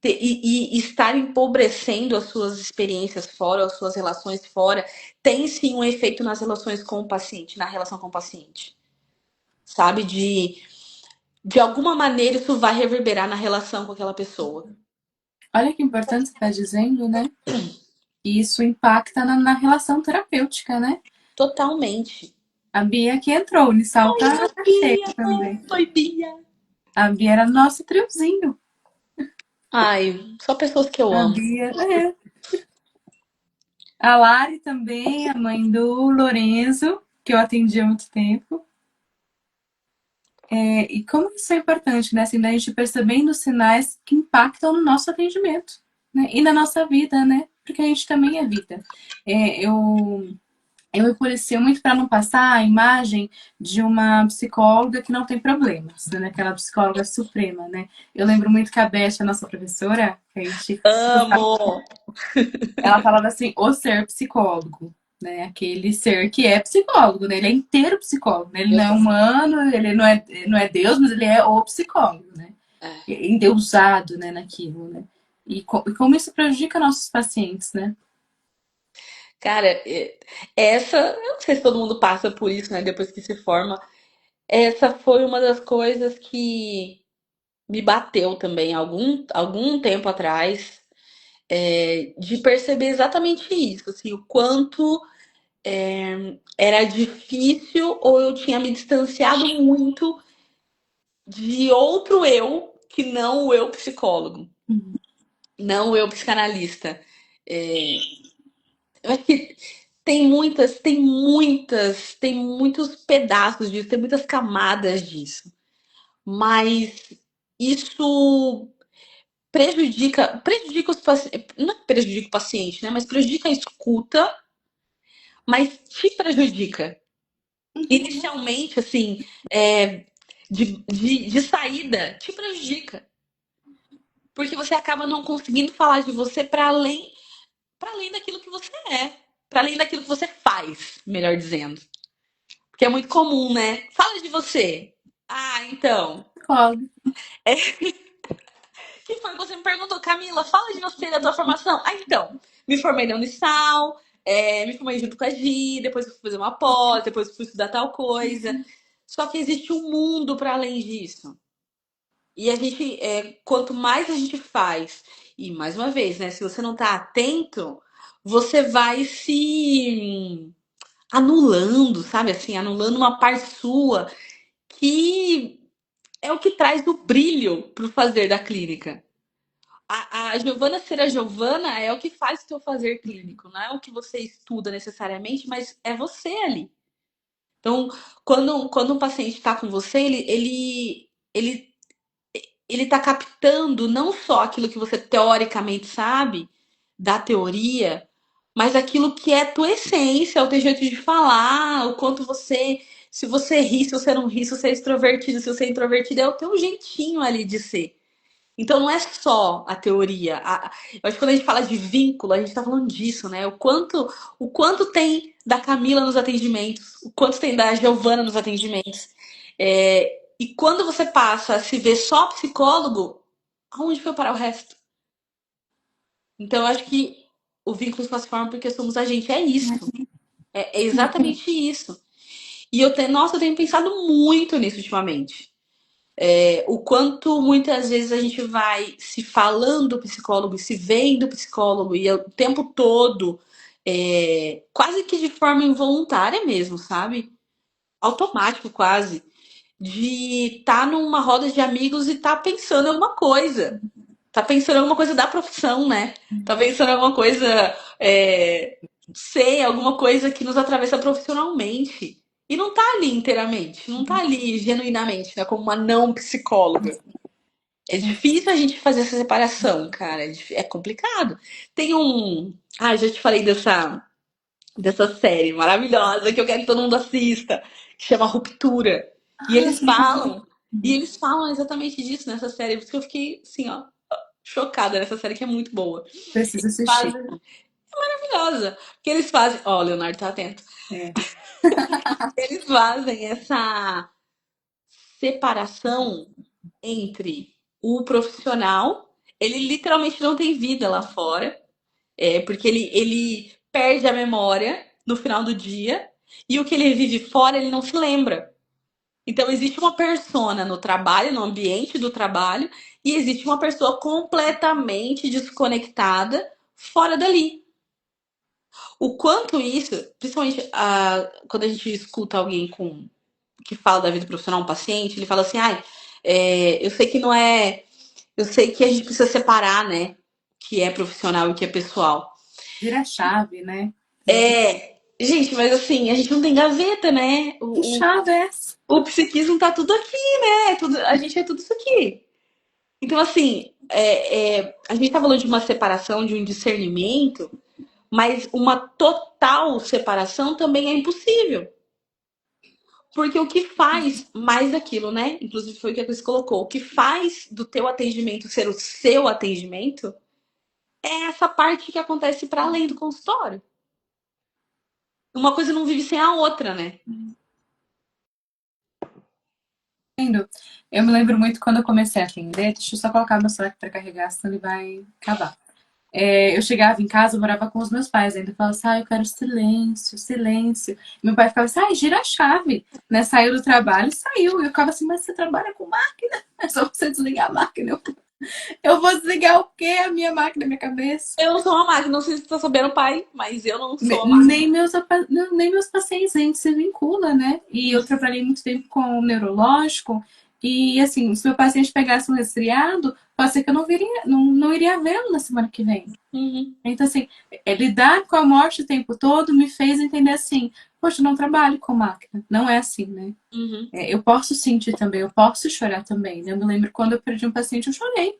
e estar empobrecendo as suas experiências fora, as suas relações fora, tem sim um efeito nas relações com o paciente, na relação com o paciente. Sabe? De alguma maneira isso vai reverberar na relação com aquela pessoa. Olha que importante você está dizendo, né? E isso impacta na relação terapêutica, né? Totalmente. A Bia que entrou, o Unisal tá cheio Bia, também. oi, Bia. A Bia era nosso triozinho. Ai, só pessoas que eu A amo. Bia, é. A Lari também, a mãe do Lorenzo, que eu atendi há muito tempo. E como isso é importante, né? Assim, da gente percebendo os sinais que impactam no nosso atendimento, né? E na nossa vida, né? Porque a gente também é vida. Eu me policio muito para não passar a imagem de uma psicóloga que não tem problemas, né? Aquela psicóloga suprema, né? Eu lembro muito que a Beth, a nossa professora, que a gente Amo. ela falava assim, o ser psicólogo, né? Aquele ser que é psicólogo, né? Ele é inteiro psicólogo, né? Ele Eu não é sou. humano, ele não é Deus, mas ele é o psicólogo, né? É. Endeusado, né, naquilo, né? E como isso prejudica nossos pacientes, né? Cara, essa, eu não sei se todo mundo passa por isso, né, depois que se forma. Essa foi uma das coisas que me bateu também algum tempo atrás, de perceber exatamente isso, assim, o quanto era difícil ou eu tinha me distanciado muito de outro eu que não o eu psicólogo, não o eu psicanalista. É, eu acho que tem muitos pedaços disso, tem muitas camadas disso. Mas isso prejudica os pacientes, não é que prejudica o paciente, né? Mas prejudica a escuta, mas te prejudica. Inicialmente, assim, de saída, te prejudica. Porque você acaba não conseguindo falar de você para além daquilo que você é, para além daquilo que você faz, melhor dizendo. Porque é muito comum, né? Fala de você. Ah, então. Psicólogo. Que foi? Você me perguntou, Camila, fala de você, da tua formação. Ah, então. Me formei na Unisal, me formei junto com a Gi, depois eu fui fazer uma pós, depois eu fui estudar tal coisa. Só que existe um mundo para além disso. E a gente, quanto mais a gente faz, e mais uma vez, né? Se você não tá atento, você vai se anulando, sabe assim, anulando uma parte sua que é o que traz o brilho pro fazer da clínica. A Giovana ser a Giovana é o que faz o teu fazer clínico, não é o que você estuda necessariamente, mas é você ali. Então, quando um paciente está com você, ele tá captando não só aquilo que você teoricamente sabe da teoria, mas aquilo que é tua essência, o teu jeito de falar, o quanto você, se você ri, se você não ri, se você é extrovertido, se você é introvertido, é o teu jeitinho ali de ser. Então não é só a teoria. Eu acho que quando a gente fala de vínculo, a gente tá falando disso, né? O quanto tem da Camila nos atendimentos, o quanto tem da Giovana nos atendimentos. E quando você passa a se ver só psicólogo, aonde foi parar o resto? Então eu acho que o vínculo só se forma porque somos a gente. É isso. É exatamente isso. E nossa, eu tenho pensado muito nisso ultimamente. O quanto muitas vezes a gente vai se falando psicólogo, se vendo psicólogo, e o tempo todo, quase que de forma involuntária mesmo, sabe? Automático quase, de estar numa roda de amigos e estar pensando em alguma coisa. Tá pensando em alguma coisa da profissão, né? Tá pensando em alguma coisa, sei, alguma coisa que nos atravessa profissionalmente. E não tá ali inteiramente, não tá ali genuinamente, né? Como uma não psicóloga. É difícil a gente fazer essa separação, cara. É complicado. Tem um. Ah, já te falei dessa série maravilhosa que eu quero que todo mundo assista, que chama Ruptura. E Ah, eles essa nunca vi. falam. E eles falam exatamente disso nessa série. Por isso que eu fiquei assim, ó, chocada nessa série que é muito boa. Preciso assistir. Fazem, maravilhosa. Porque eles fazem. Ó, o Leonardo tá atento. É. Eles fazem essa separação entre o profissional, ele literalmente não tem vida lá fora, porque ele perde a memória no final do dia, e o que ele vive fora ele não se lembra. Então existe uma persona no trabalho, no ambiente do trabalho, e existe uma pessoa completamente desconectada fora dali. O quanto isso, principalmente quando a gente escuta alguém que fala da vida profissional, um paciente, ele fala assim, ai, eu sei que não é. Eu sei que a gente precisa separar, né? Que é profissional e que é pessoal. Vira chave, né? Tem que. Gente, mas assim, a gente não tem gaveta, né? Que chave é essa? O psiquismo tá tudo aqui, né? A gente é tudo isso aqui. Então, assim, a gente tá falando de uma separação, de um discernimento, mas uma total separação também é impossível. Porque o que faz mais daquilo, né? Inclusive foi o que a Cris colocou. O que faz do teu atendimento ser o seu atendimento é essa parte que acontece para além do consultório. Uma coisa não vive sem a outra, né? Eu me lembro muito quando eu comecei a atender. Deixa eu só colocar meu celular para carregar, senão ele vai acabar. Eu chegava em casa, eu morava com os meus pais ainda. Eu falava assim, eu quero silêncio, silêncio. Meu pai ficava assim, gira a chave. Né? Saiu do trabalho, saiu. E eu ficava assim, mas você trabalha com máquina? É só você desligar a máquina. Eu vou desligar o quê? A minha máquina, a minha cabeça. Eu não sou uma máquina, não sei se você tá sabendo, pai, mas eu não sou uma máquina. Nem meus pacientes, a gente se vincula, né? E eu trabalhei muito tempo com o neurológico. E assim, se meu paciente pegasse um resfriado, pode ser que eu não iria vê-lo na semana que vem. Uhum, Então, assim, lidar com a morte o tempo todo me fez entender assim, poxa, eu não trabalho com máquina. Não é assim, né? uhum. Eu posso sentir também, eu posso chorar também. Né? Eu me lembro quando eu perdi um paciente, eu chorei.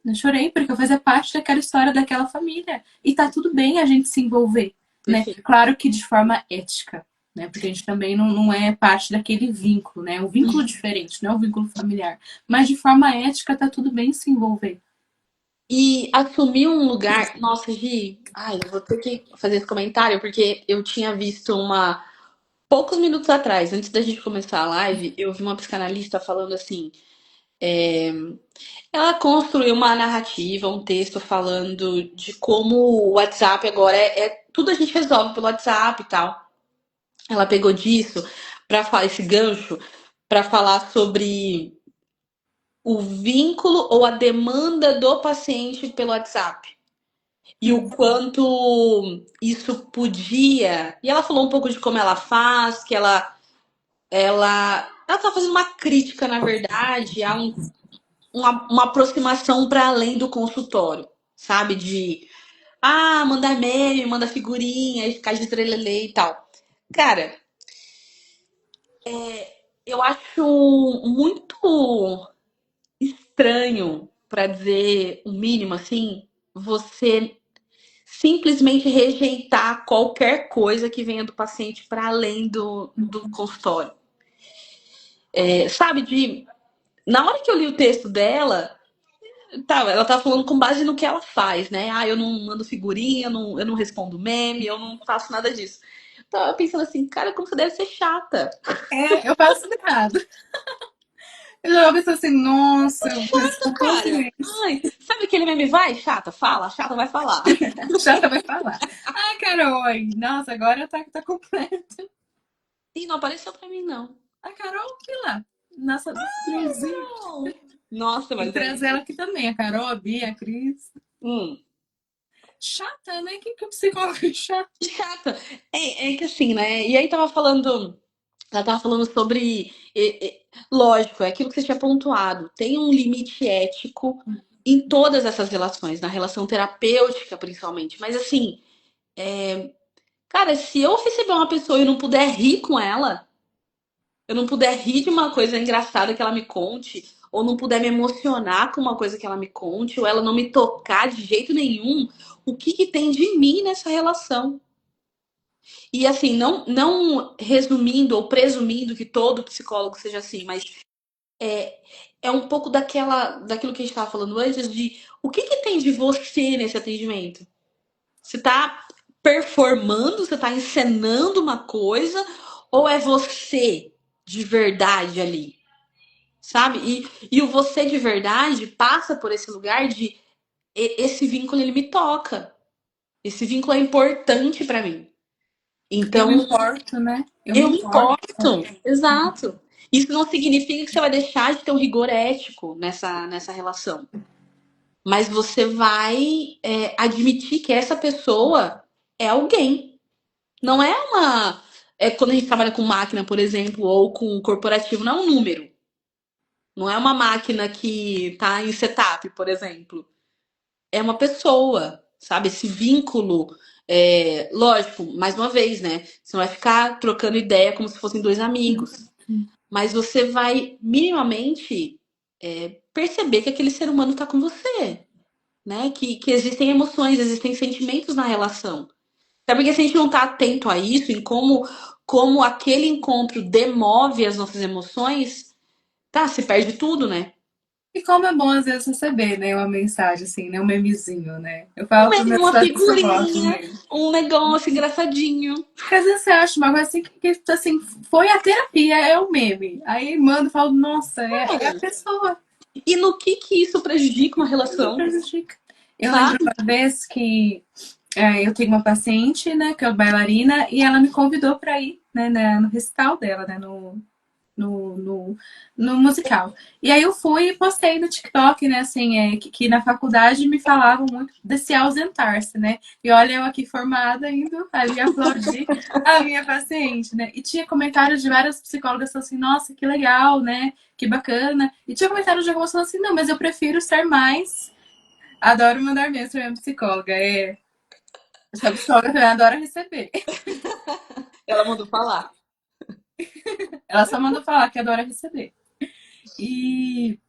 Eu chorei porque eu fazia parte daquela história daquela família. E tá tudo bem a gente se envolver, né? Perfeito. Claro que de forma ética, né? Porque a gente também não é parte daquele vínculo, né? É um vínculo diferente, não é um vínculo familiar. Mas de forma ética tá tudo bem se envolver. E assumir um lugar. Nossa, Gi, ai, eu vou ter que fazer esse comentário, porque eu tinha visto uma. Poucos minutos atrás, antes da gente começar a live, eu vi uma psicanalista falando assim. Ela construiu uma narrativa, um texto falando de como o WhatsApp agora tudo a gente resolve pelo WhatsApp e tal. Ela pegou disso para falar esse gancho para falar sobre o vínculo ou a demanda do paciente pelo WhatsApp e o quanto isso podia. E ela falou um pouco de como ela faz, que ela tá fazendo uma crítica, na verdade, a uma aproximação para além do consultório, sabe? De mandar meme, mandar figurinha e ficar de trelelê e tal. Cara, eu acho muito estranho, para dizer o mínimo, assim, você simplesmente rejeitar qualquer coisa que venha do paciente para além do consultório. Sabe, na hora que eu li o texto dela, Tá, ela tá falando com base no que ela faz, né? Ah, eu não mando figurinha, eu não respondo meme, eu não faço nada disso. Tava pensando assim, cara, como você deve ser chata. É, eu faço errado. Eu já penso assim, nossa, eu Chata, respondo todos os cara. e-mails. Ai, sabe aquele meme vai? Chata, fala, chata vai falar. Chata vai falar. Ah, Carol, nossa, agora tá completo. Ih, não apareceu pra mim, não. A Carol, sei lá, nossa florzinha. Não. Nossa, Tem que mas trazer aí. ela aqui também, a Carol, a Bia, a Cris. Hum. Chata, né? Que o psicólogo é chato? Chata. É que assim, né? E aí tava falando. Ela tava falando sobre. Lógico, é aquilo que você tinha pontuado. Tem um limite ético em todas essas relações, na relação terapêutica, principalmente. Mas assim, cara, se eu receber uma pessoa e eu não puder rir com ela, eu não puder rir de uma coisa engraçada que ela me conte, ou não puder me emocionar com uma coisa que ela me conte, ou ela não me tocar de jeito nenhum, o que que tem de mim nessa relação? E assim, não resumindo ou presumindo que todo psicólogo seja assim, mas é um pouco daquilo que a gente estava falando antes, de o que que tem de você nesse atendimento? Você está performando, você está encenando uma coisa, ou é você de verdade ali? Sabe? E o você de verdade passa por esse lugar de esse vínculo ele me toca. Esse vínculo é importante para mim. Eu me Então, importo, né? Eu me eu me importo. importo. Exato. Isso não significa que você vai deixar de ter um rigor ético nessa relação. Mas você vai admitir que essa pessoa é alguém. Não é uma. É quando a gente trabalha com máquina, por exemplo, ou com corporativo, não é um número. Não é uma máquina que está em setup, por exemplo. É uma pessoa, sabe? Esse vínculo. Lógico, mais uma vez, né? Você não vai ficar trocando ideia como se fossem dois amigos. Mas você vai minimamente perceber que aquele ser humano está com você, né? Que existem emoções, existem sentimentos na relação. Até porque se a gente não está atento a isso, em como aquele encontro demove as nossas emoções, tá, se perde tudo, né? E como é bom às vezes receber, né, uma mensagem assim, né, um memezinho, né? Eu Um falo para meme, meus uma fãs que eu gosto do figurinha, meme. um negócio engraçadinho. Porque às vezes você acha uma coisa assim que assim, foi a terapia, é o meme. Aí manda e falo, nossa, é a pessoa E no que isso prejudica uma que relação, prejudica. Eu lembro sabe? uma vez que eu tenho uma paciente, né, que é bailarina, e ela me convidou para ir, né, no recital dela, né, no, no, no musical. E aí eu fui e postei no TikTok, né, assim, que na faculdade me falavam muito desse ausentar-se, né? E olha eu aqui formada indo ali aplaudir a minha paciente, né? E tinha comentários de várias psicólogas falando assim, nossa, que legal, né? Que bacana. E tinha comentários de algumas falando assim, não, mas eu prefiro estar mais. Adoro mandar mesmo pra minha psicóloga. Essa psicóloga também adora receber. Ela mandou falar. Ela só mandou falar que adora receber. E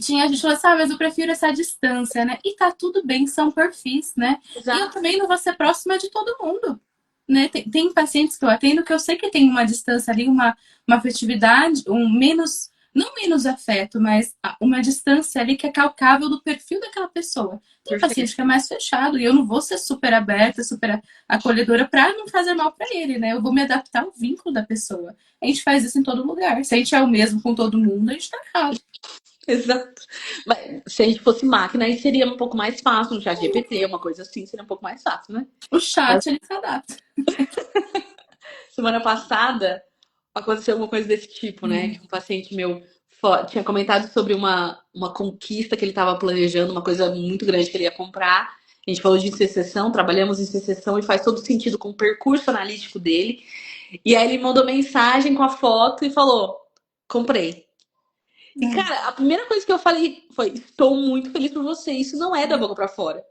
tinha gente falando assim, ah, mas eu prefiro essa distância, né? E tá tudo bem, são perfis, né? E eu Exato. também não vou ser próxima de todo mundo. Né? Tem pacientes que eu atendo que eu sei que tem uma distância ali, uma afetividade, um menos, não menos afeto, mas uma distância ali que é calcável do perfil daquela pessoa. Tem paciente Perfeito. que é mais fechado e eu não vou ser super aberta, super acolhedora para não fazer mal para ele, né? Eu vou me adaptar ao vínculo da pessoa. A gente faz isso em todo lugar. Se a gente é o mesmo com todo mundo, a gente tá errado. Exato. Mas se a gente fosse máquina, aí seria um pouco mais fácil, no chat GPT, uma coisa assim, seria um pouco mais fácil, né? O chat, ele se adapta. Semana passada aconteceu alguma coisa desse tipo, né? Que um paciente meu tinha comentado sobre uma conquista que ele estava planejando, uma coisa muito grande que ele ia comprar. A gente falou de interseção, trabalhamos em interseção e faz todo sentido com o percurso analítico dele. E aí ele mandou mensagem com a foto e falou: comprei. E, cara, a primeira coisa que eu falei foi: estou muito feliz por você. Isso não é da boca pra fora.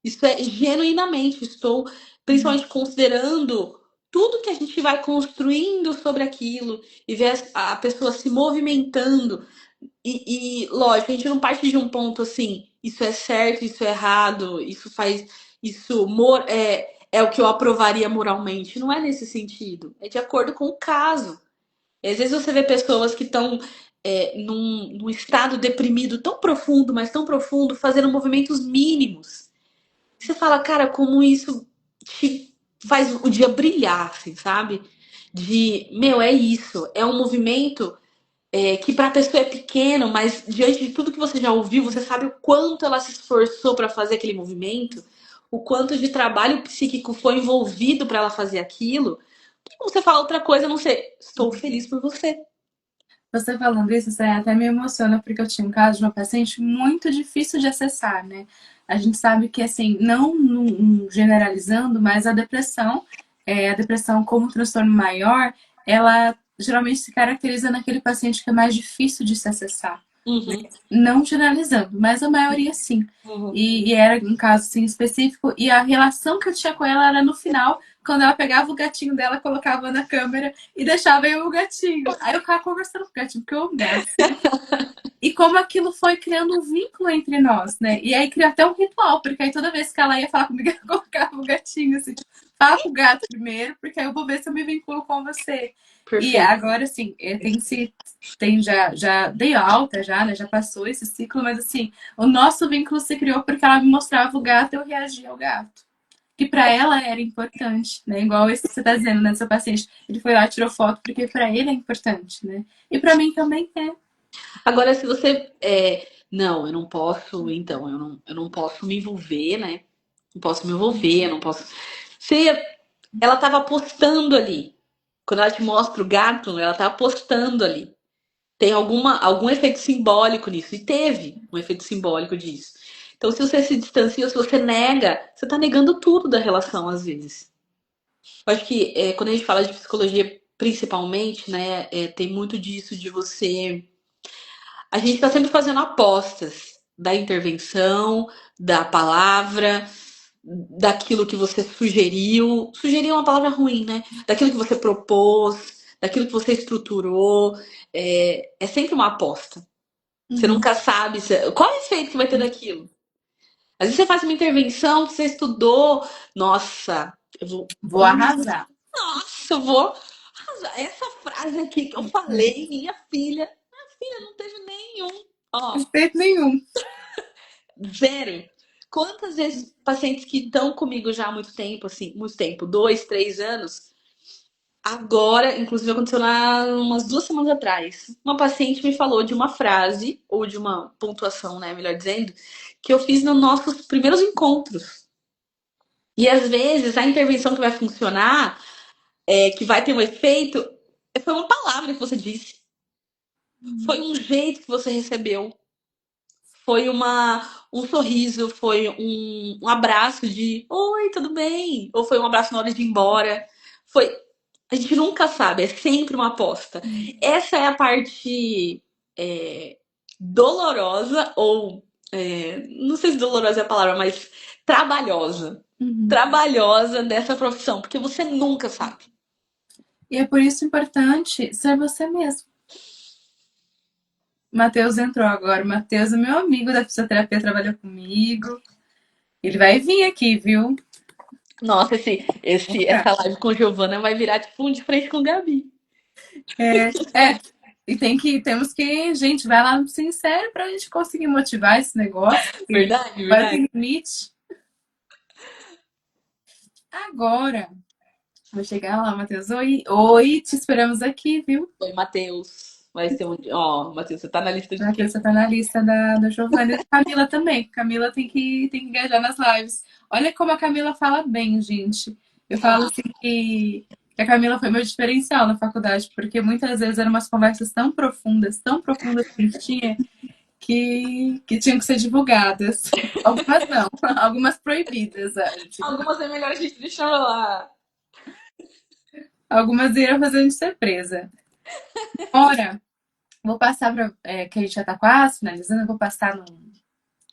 Isso é genuinamente. Estou, principalmente, considerando tudo que a gente vai construindo sobre aquilo e ver a pessoa se movimentando. Lógico, a gente não parte de um ponto assim: isso é certo, isso é errado, isso faz. É o que eu aprovaria moralmente. Não é nesse sentido. É de acordo com o caso. E às vezes você vê pessoas que estão num estado deprimido tão profundo, mas tão profundo, fazendo movimentos mínimos. Você fala, cara, como isso te faz o dia brilhar, assim, sabe? De, meu, é isso. É um movimento que para a pessoa é pequeno, mas diante de tudo que você já ouviu, você sabe o quanto ela se esforçou para fazer aquele movimento, o quanto de trabalho psíquico foi envolvido para ela fazer aquilo. E você fala outra coisa, a não sei, estou feliz por você. Você falando isso, você até me emociona, porque eu tinha um caso de uma paciente muito difícil de acessar, né? A gente sabe que, assim, não generalizando, mas a depressão como transtorno maior, ela geralmente se caracteriza naquele paciente que é mais difícil de se acessar. Uhum, Não generalizando, mas a maioria sim. uhum. E era um caso assim, específico, e a relação que eu tinha com ela era no final, quando ela pegava o gatinho dela, colocava na câmera e deixava eu o gatinho. Aí eu ficava conversando com o gatinho, porque eu amo gato. E como aquilo foi criando um vínculo entre nós, né? E aí criou até um ritual, porque aí toda vez que ela ia falar comigo, eu colocava o gatinho, assim, tipo, fala com o gato primeiro, porque aí eu vou ver se eu me vinculo com você. E Perfeito. agora, assim, já dei alta, já, né? Já passou esse ciclo, mas assim, o nosso vínculo se criou porque ela me mostrava o gato e eu reagia ao gato. Que para ela era importante, né? Igual esse que você tá dizendo, né, do seu paciente. Ele foi lá, tirou foto porque para ele é importante, né? E para mim também é. Agora, se você. Não, eu não posso, então, eu não posso me envolver, né? Não posso me envolver, eu não posso. Você, ela tava postando ali. Quando ela te mostra o gato, ela tá postando ali. Tem algum efeito simbólico nisso. E teve um efeito simbólico disso. Então, se você se distancia, se você nega, você tá negando tudo da relação, às vezes. Eu acho que quando a gente fala de psicologia, principalmente, né, tem muito disso de você. A gente está sempre fazendo apostas da intervenção, da palavra, daquilo que você sugeriu. Sugeriu é uma palavra ruim, né? Daquilo que você propôs, daquilo que você estruturou. É sempre uma aposta. Você Uhum. nunca sabe qual é o efeito que vai ter daquilo. Às vezes você faz uma intervenção que você estudou. Nossa, eu vou. Vou arrasar. Nossa, eu vou. Arrasar. Essa frase aqui que eu falei, minha filha não teve nenhum. De Ó, jeito nenhum. zero. Quantas vezes pacientes que estão comigo já há muito tempo, assim, muito tempo, 2, 3 anos, agora, inclusive aconteceu lá umas 2 semanas atrás, uma paciente me falou de uma frase, ou de uma pontuação, né, melhor dizendo, que eu fiz nos nossos primeiros encontros. E às vezes a intervenção que vai funcionar, que vai ter um efeito, foi uma palavra que você disse, foi um jeito que você recebeu, foi um sorriso, foi um abraço de oi, tudo bem? Ou foi um abraço na hora de ir embora. Foi. A gente nunca sabe, é sempre uma aposta. Essa é a parte é, dolorosa, ou não sei se dolorosa é a palavra, mas trabalhosa. Uhum. Trabalhosa dessa profissão, porque você nunca sabe. E é por isso importante ser você mesmo. Matheus entrou agora. O Matheus é meu amigo da fisioterapia, trabalha comigo. Ele vai vir aqui, viu? Nossa, essa Tá. live com Giovana vai virar tipo um de frente com Gabi. E temos que, gente, vai lá no Sincero pra gente conseguir motivar esse negócio, porque Verdade, agora verdade. tem limite. Agora, vou chegar lá, Matheus. Oi, oi, te esperamos aqui, viu? Oi, Matheus. Vai ser um. Ó, Matheus, você tá na lista de Matheus, quem? você tá na lista da Giovana e da Camila também. Camila tem que engajar nas lives. Olha como a Camila fala bem, gente. Eu falo Ah, assim que a Camila foi meu diferencial na faculdade, porque muitas vezes eram umas conversas tão profundas que a gente tinha, que tinham que ser divulgadas. Algumas não, algumas proibidas, acho. algumas é melhor a gente deixar lá. Algumas iam fazer de surpresa. Ora, vou passar para. Que a gente já está quase finalizando, eu vou passar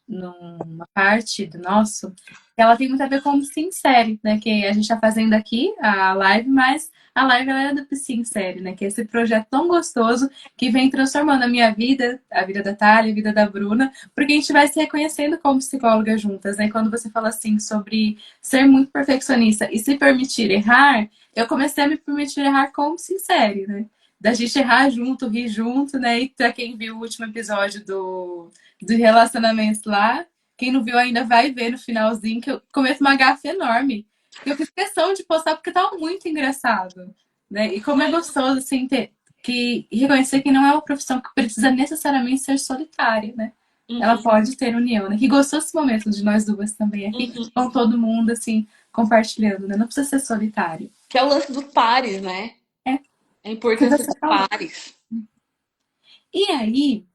numa parte do nosso, que ela tem muito a ver com o Sincere, né? Que a gente está fazendo aqui a live, mas a live ela é do Sincere, né? Que é esse projeto tão gostoso que vem transformando a minha vida, a vida da Thalia, a vida da Bruna, porque a gente vai se reconhecendo como psicólogas juntas, né? Quando você fala assim sobre ser muito perfeccionista e se permitir errar, eu comecei a me permitir errar como Sincere, né? da gente errar junto, rir junto, né? E pra quem viu o último episódio do relacionamento lá, quem não viu ainda vai ver no finalzinho que eu cometo uma gafe enorme. Que eu fiz questão de postar porque tava muito engraçado, né? E como é gostoso, assim, ter que reconhecer que não é uma profissão que precisa necessariamente ser solitária, né? Ela Uhum, pode ter união, né? Que gostou desse momento de nós duas também aqui, uhum. com todo mundo, assim, compartilhando, né? Não precisa ser solitário. Que é o lance dos pares, né? É o A que importância você dos falou. pares. E aí,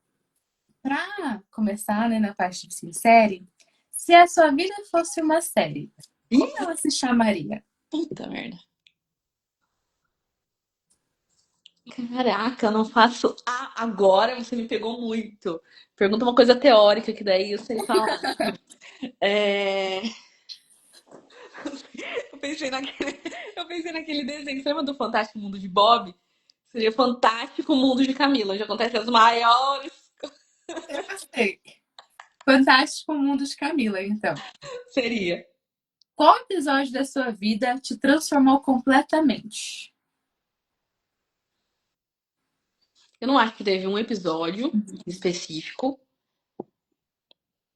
para começar, né, na parte de série, se a sua vida fosse uma série, Ih, como ela se chamaria? puta merda. Caraca, eu não faço. Ah, agora você me pegou muito. Pergunta uma coisa teórica que daí eu sei falar. É... Eu pensei naquele, eu pensei naquele desenho, você lembra do Fantástico Mundo de Bob? Seria Fantástico Mundo de Camila, onde acontecem as maiores. Eu gostei. Fantástico Mundo de Camila, então. Seria. Qual episódio da sua vida te transformou completamente? Eu não acho que teve um episódio específico,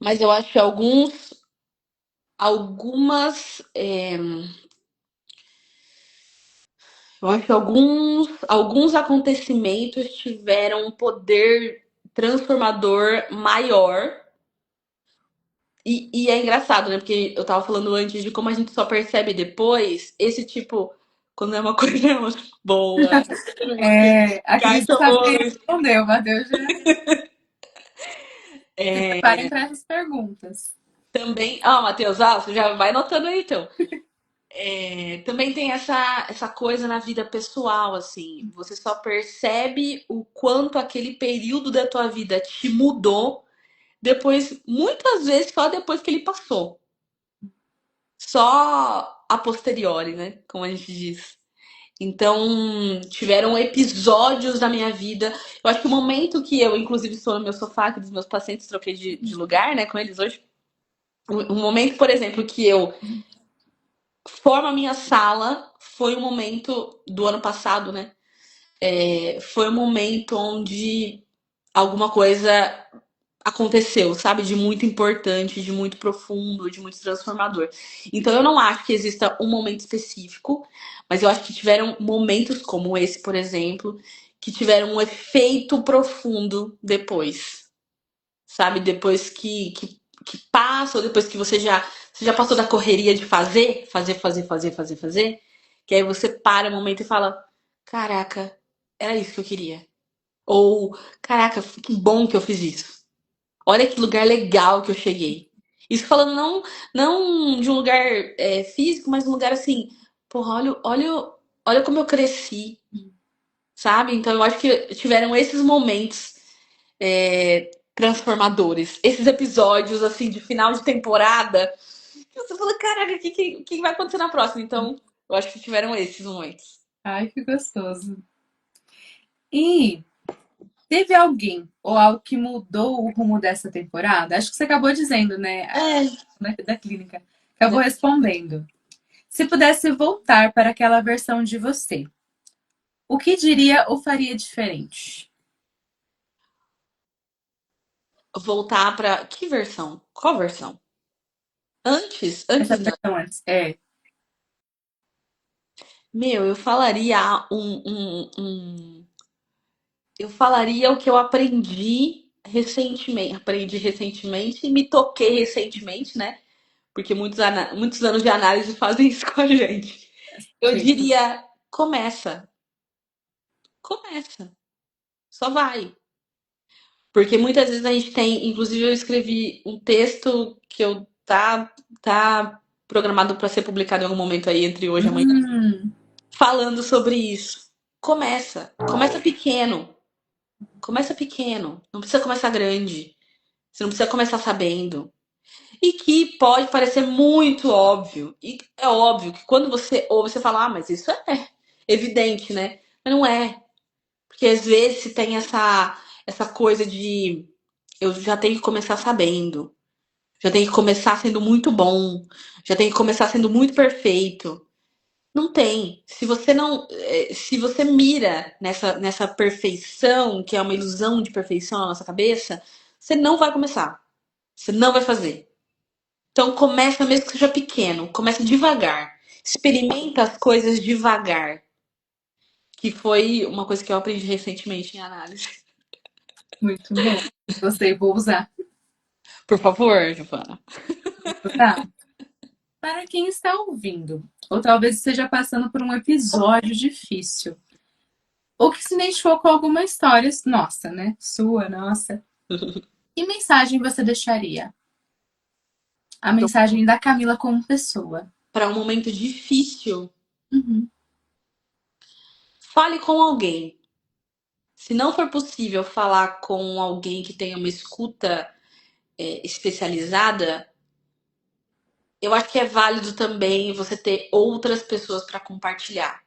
mas eu acho que algumas, eu acho que alguns acontecimentos tiveram um poder transformador maior. E é engraçado, né? Porque eu tava falando antes de como a gente só percebe depois esse tipo, quando é uma coisa muito boa, quando é uma coisa É, a que Cris encaixa não sabe quem muito. respondeu, o Matheus já se É, preparem para essas perguntas. também. Ah, Matheus, você já vai notando aí, então. Também tem essa coisa na vida pessoal, assim. Você só percebe o quanto aquele período da tua vida te mudou depois, muitas vezes, só depois que ele passou. Só a posteriori, né? Como a gente diz. Então, tiveram episódios da minha vida. Eu acho que o momento que eu, inclusive, estou no meu sofá, que dos meus pacientes troquei de lugar, né, com eles hoje. O momento, por exemplo, que eu formo a minha sala foi um momento do ano passado, né? Foi um momento onde alguma coisa aconteceu, sabe? De muito importante, de muito profundo, de muito transformador. Então eu não acho que exista um momento específico, mas eu acho que tiveram momentos como esse, por exemplo, que tiveram um efeito profundo depois, sabe? Depois que passa, ou depois que você já passou da correria de fazer, que aí você para um momento e fala: caraca, era isso que eu queria. Ou, caraca, que bom que eu fiz isso. Olha que lugar legal que eu cheguei. Isso falando não de um lugar físico, mas um lugar assim, porra, olha como eu cresci, sabe? Então eu acho que tiveram esses momentos transformadores, esses episódios assim de final de temporada, que você fala, caraca, o que vai acontecer na próxima? Então, eu acho que tiveram esses momentos. Ai, que gostoso. E teve alguém ou algo que mudou o rumo dessa temporada? Acho que você acabou dizendo, né? É, Da clínica. Acabou respondendo. Se pudesse voltar para aquela versão de você, o que diria ou faria diferente? voltar pra. Que versão? Qual versão? Antes? Essa Antes não. versão antes. É. Meu, eu falaria o que eu aprendi recentemente e me toquei recentemente, né? Porque muitos anos de análise fazem isso com a gente. Eu Sim. diria, começa, só vai. Porque muitas vezes a gente tem, inclusive eu escrevi um texto que eu tá programado para ser publicado em algum momento aí entre hoje e amanhã, Hum, falando sobre isso. Começa pequeno. Começa pequeno, não precisa começar grande. Você não precisa começar sabendo. E que pode parecer muito óbvio. E é óbvio que quando você ouve, você fala, mas isso é evidente, né? Mas não é. Porque às vezes se tem essa coisa de eu já tenho que começar sabendo. Já tenho que começar sendo muito bom. Já tenho que começar sendo muito perfeito. Não tem. Se você não, se você mira nessa perfeição, que é uma ilusão de perfeição na nossa cabeça, você não vai começar. Você não vai fazer. Então começa mesmo que seja pequeno, começa devagar. Experimenta as coisas devagar, que foi uma coisa que eu aprendi recentemente em análise. Muito bom. Gostei, vou usar. Por favor, Giovana. Tá. Para quem está ouvindo, ou talvez esteja passando por um episódio difícil, ou que se identificou com alguma história nossa, né? Sua, nossa. Que mensagem você deixaria? A Então, mensagem da Camila como pessoa. para um momento difícil, Uhum. fale com alguém. Se não for possível falar com alguém que tenha uma escuta especializada, eu acho que é válido também você ter outras pessoas para compartilhar,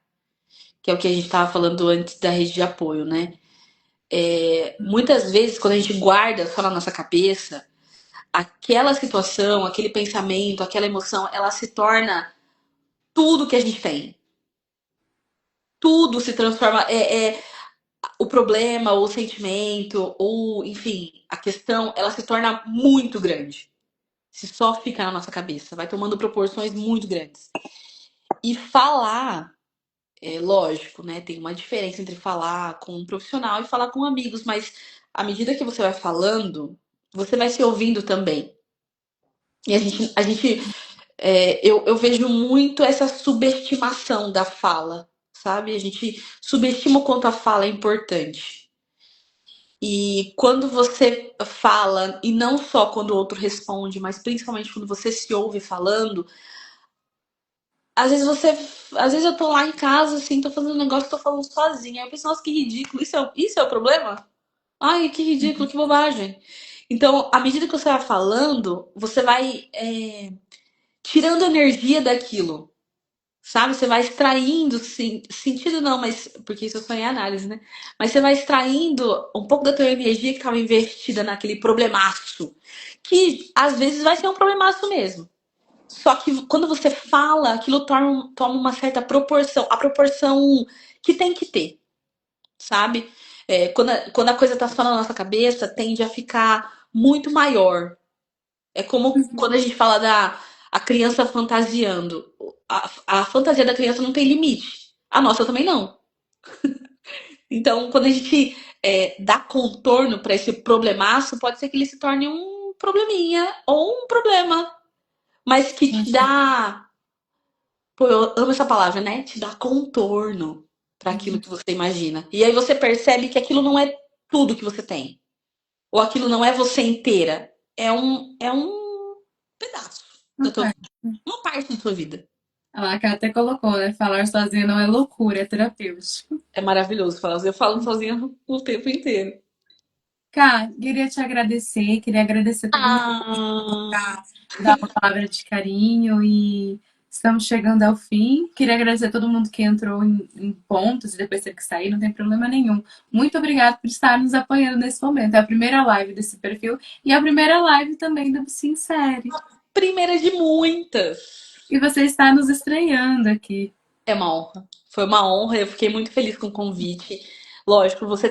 que é o que a gente estava falando antes da rede de apoio, né? Muitas vezes, quando a gente guarda só na nossa cabeça, aquela situação, aquele pensamento, aquela emoção, ela se torna tudo que a gente tem. Tudo se transforma. O problema, ou o sentimento, ou enfim, a questão, ela se torna muito grande. Se só fica na nossa cabeça, vai tomando proporções muito grandes. E falar, é lógico, né? Tem uma diferença entre falar com um profissional e falar com amigos, mas à medida que você vai falando, você vai se ouvindo também. E eu vejo muito essa subestimação da fala, sabe? A gente subestima o quanto a fala é importante. E quando você fala, e não só quando o outro responde, mas principalmente quando você se ouve falando, às vezes você. Às vezes eu tô lá em casa, assim, tô fazendo um negócio, tô falando sozinha. Aí eu penso, nossa, que ridículo. Isso é o problema? Ai, que ridículo, que bobagem. Então, à medida que você vai falando, você vai tirando energia daquilo. Sabe? Você vai extraindo, sim, sentido não, mas porque isso foi em análise, né? Mas você vai extraindo um pouco da tua energia que estava investida naquele problemaço, que às vezes vai ser um problemaço mesmo. Só que quando você fala, aquilo toma uma certa proporção, a proporção que tem que ter, sabe? Quando a coisa tá só na nossa cabeça, tende a ficar muito maior. É como quando a gente fala da a criança fantasiando. A fantasia da criança não tem limite. A nossa também não. Então, quando a gente dá contorno para esse problemaço, pode ser que ele se torne um probleminha ou um problema, mas que te dá. Pô, eu amo essa palavra, né? Te dá contorno para aquilo Uhum. que você imagina. E aí você percebe que aquilo não é tudo que você tem. Ou aquilo não é você inteira. É um pedaço da tua vida. Uma parte da tua vida. A Laca até colocou, né? Falar sozinha não é loucura, é terapêutico. É maravilhoso falar. Eu falo sozinha o tempo inteiro. Cá, queria agradecer todo mundo Ah, que dá uma palavra de carinho e estamos chegando ao fim. Queria agradecer todo mundo que entrou em pontos e depois teve que sair, não tem problema nenhum. Muito obrigada por estar nos apoiando nesse momento. É a primeira live desse perfil e a primeira live também do Sincere. primeira de muitas. E você está nos estreando aqui. É uma honra. Foi uma honra. Eu fiquei muito feliz com o convite. Lógico, você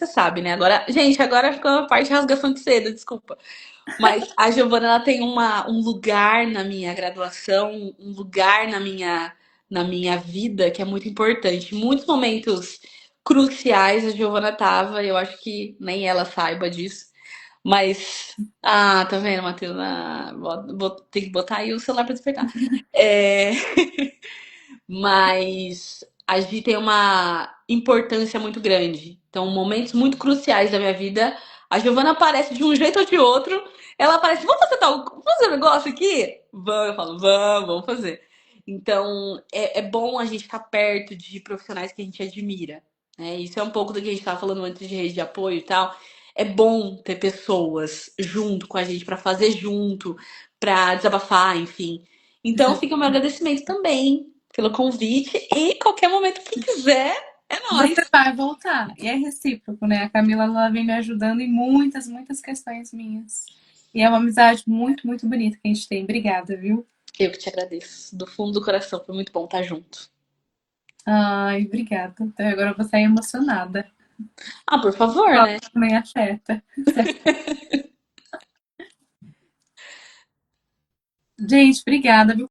sabe, né? Agora ficou a parte de rasgação de seda, desculpa. Mas a Giovana, ela tem um lugar na minha graduação, um lugar na minha vida que é muito importante. Em muitos momentos cruciais a Giovana tava, eu acho que nem ela saiba disso. Mas, tá vendo, Matheus? Tem que botar aí o celular pra despertar. É, mas a Gi tem uma importância muito grande. Então, momentos muito cruciais da minha vida, a Giovana aparece de um jeito ou de outro. Ela aparece, vamos fazer um negócio aqui? Vamos, eu falo, vamos fazer. Então, é bom a gente estar perto de profissionais que a gente admira. Né? Isso é um pouco do que a gente estava falando antes de rede de apoio e tal. É bom ter pessoas junto com a gente para fazer junto, para desabafar, enfim. Então, fica o meu agradecimento também pelo convite e qualquer momento que quiser, é nóis. Você vai voltar. E é recíproco, né? A Camila ela vem me ajudando em muitas, muitas questões minhas. E é uma amizade muito, muito bonita que a gente tem. Obrigada, viu? Eu que te agradeço, do fundo do coração, foi muito bom estar junto. Ai, obrigada. Então, agora eu vou sair emocionada. Ah, por favor, Igual né? também afeta. Gente, obrigada, viu?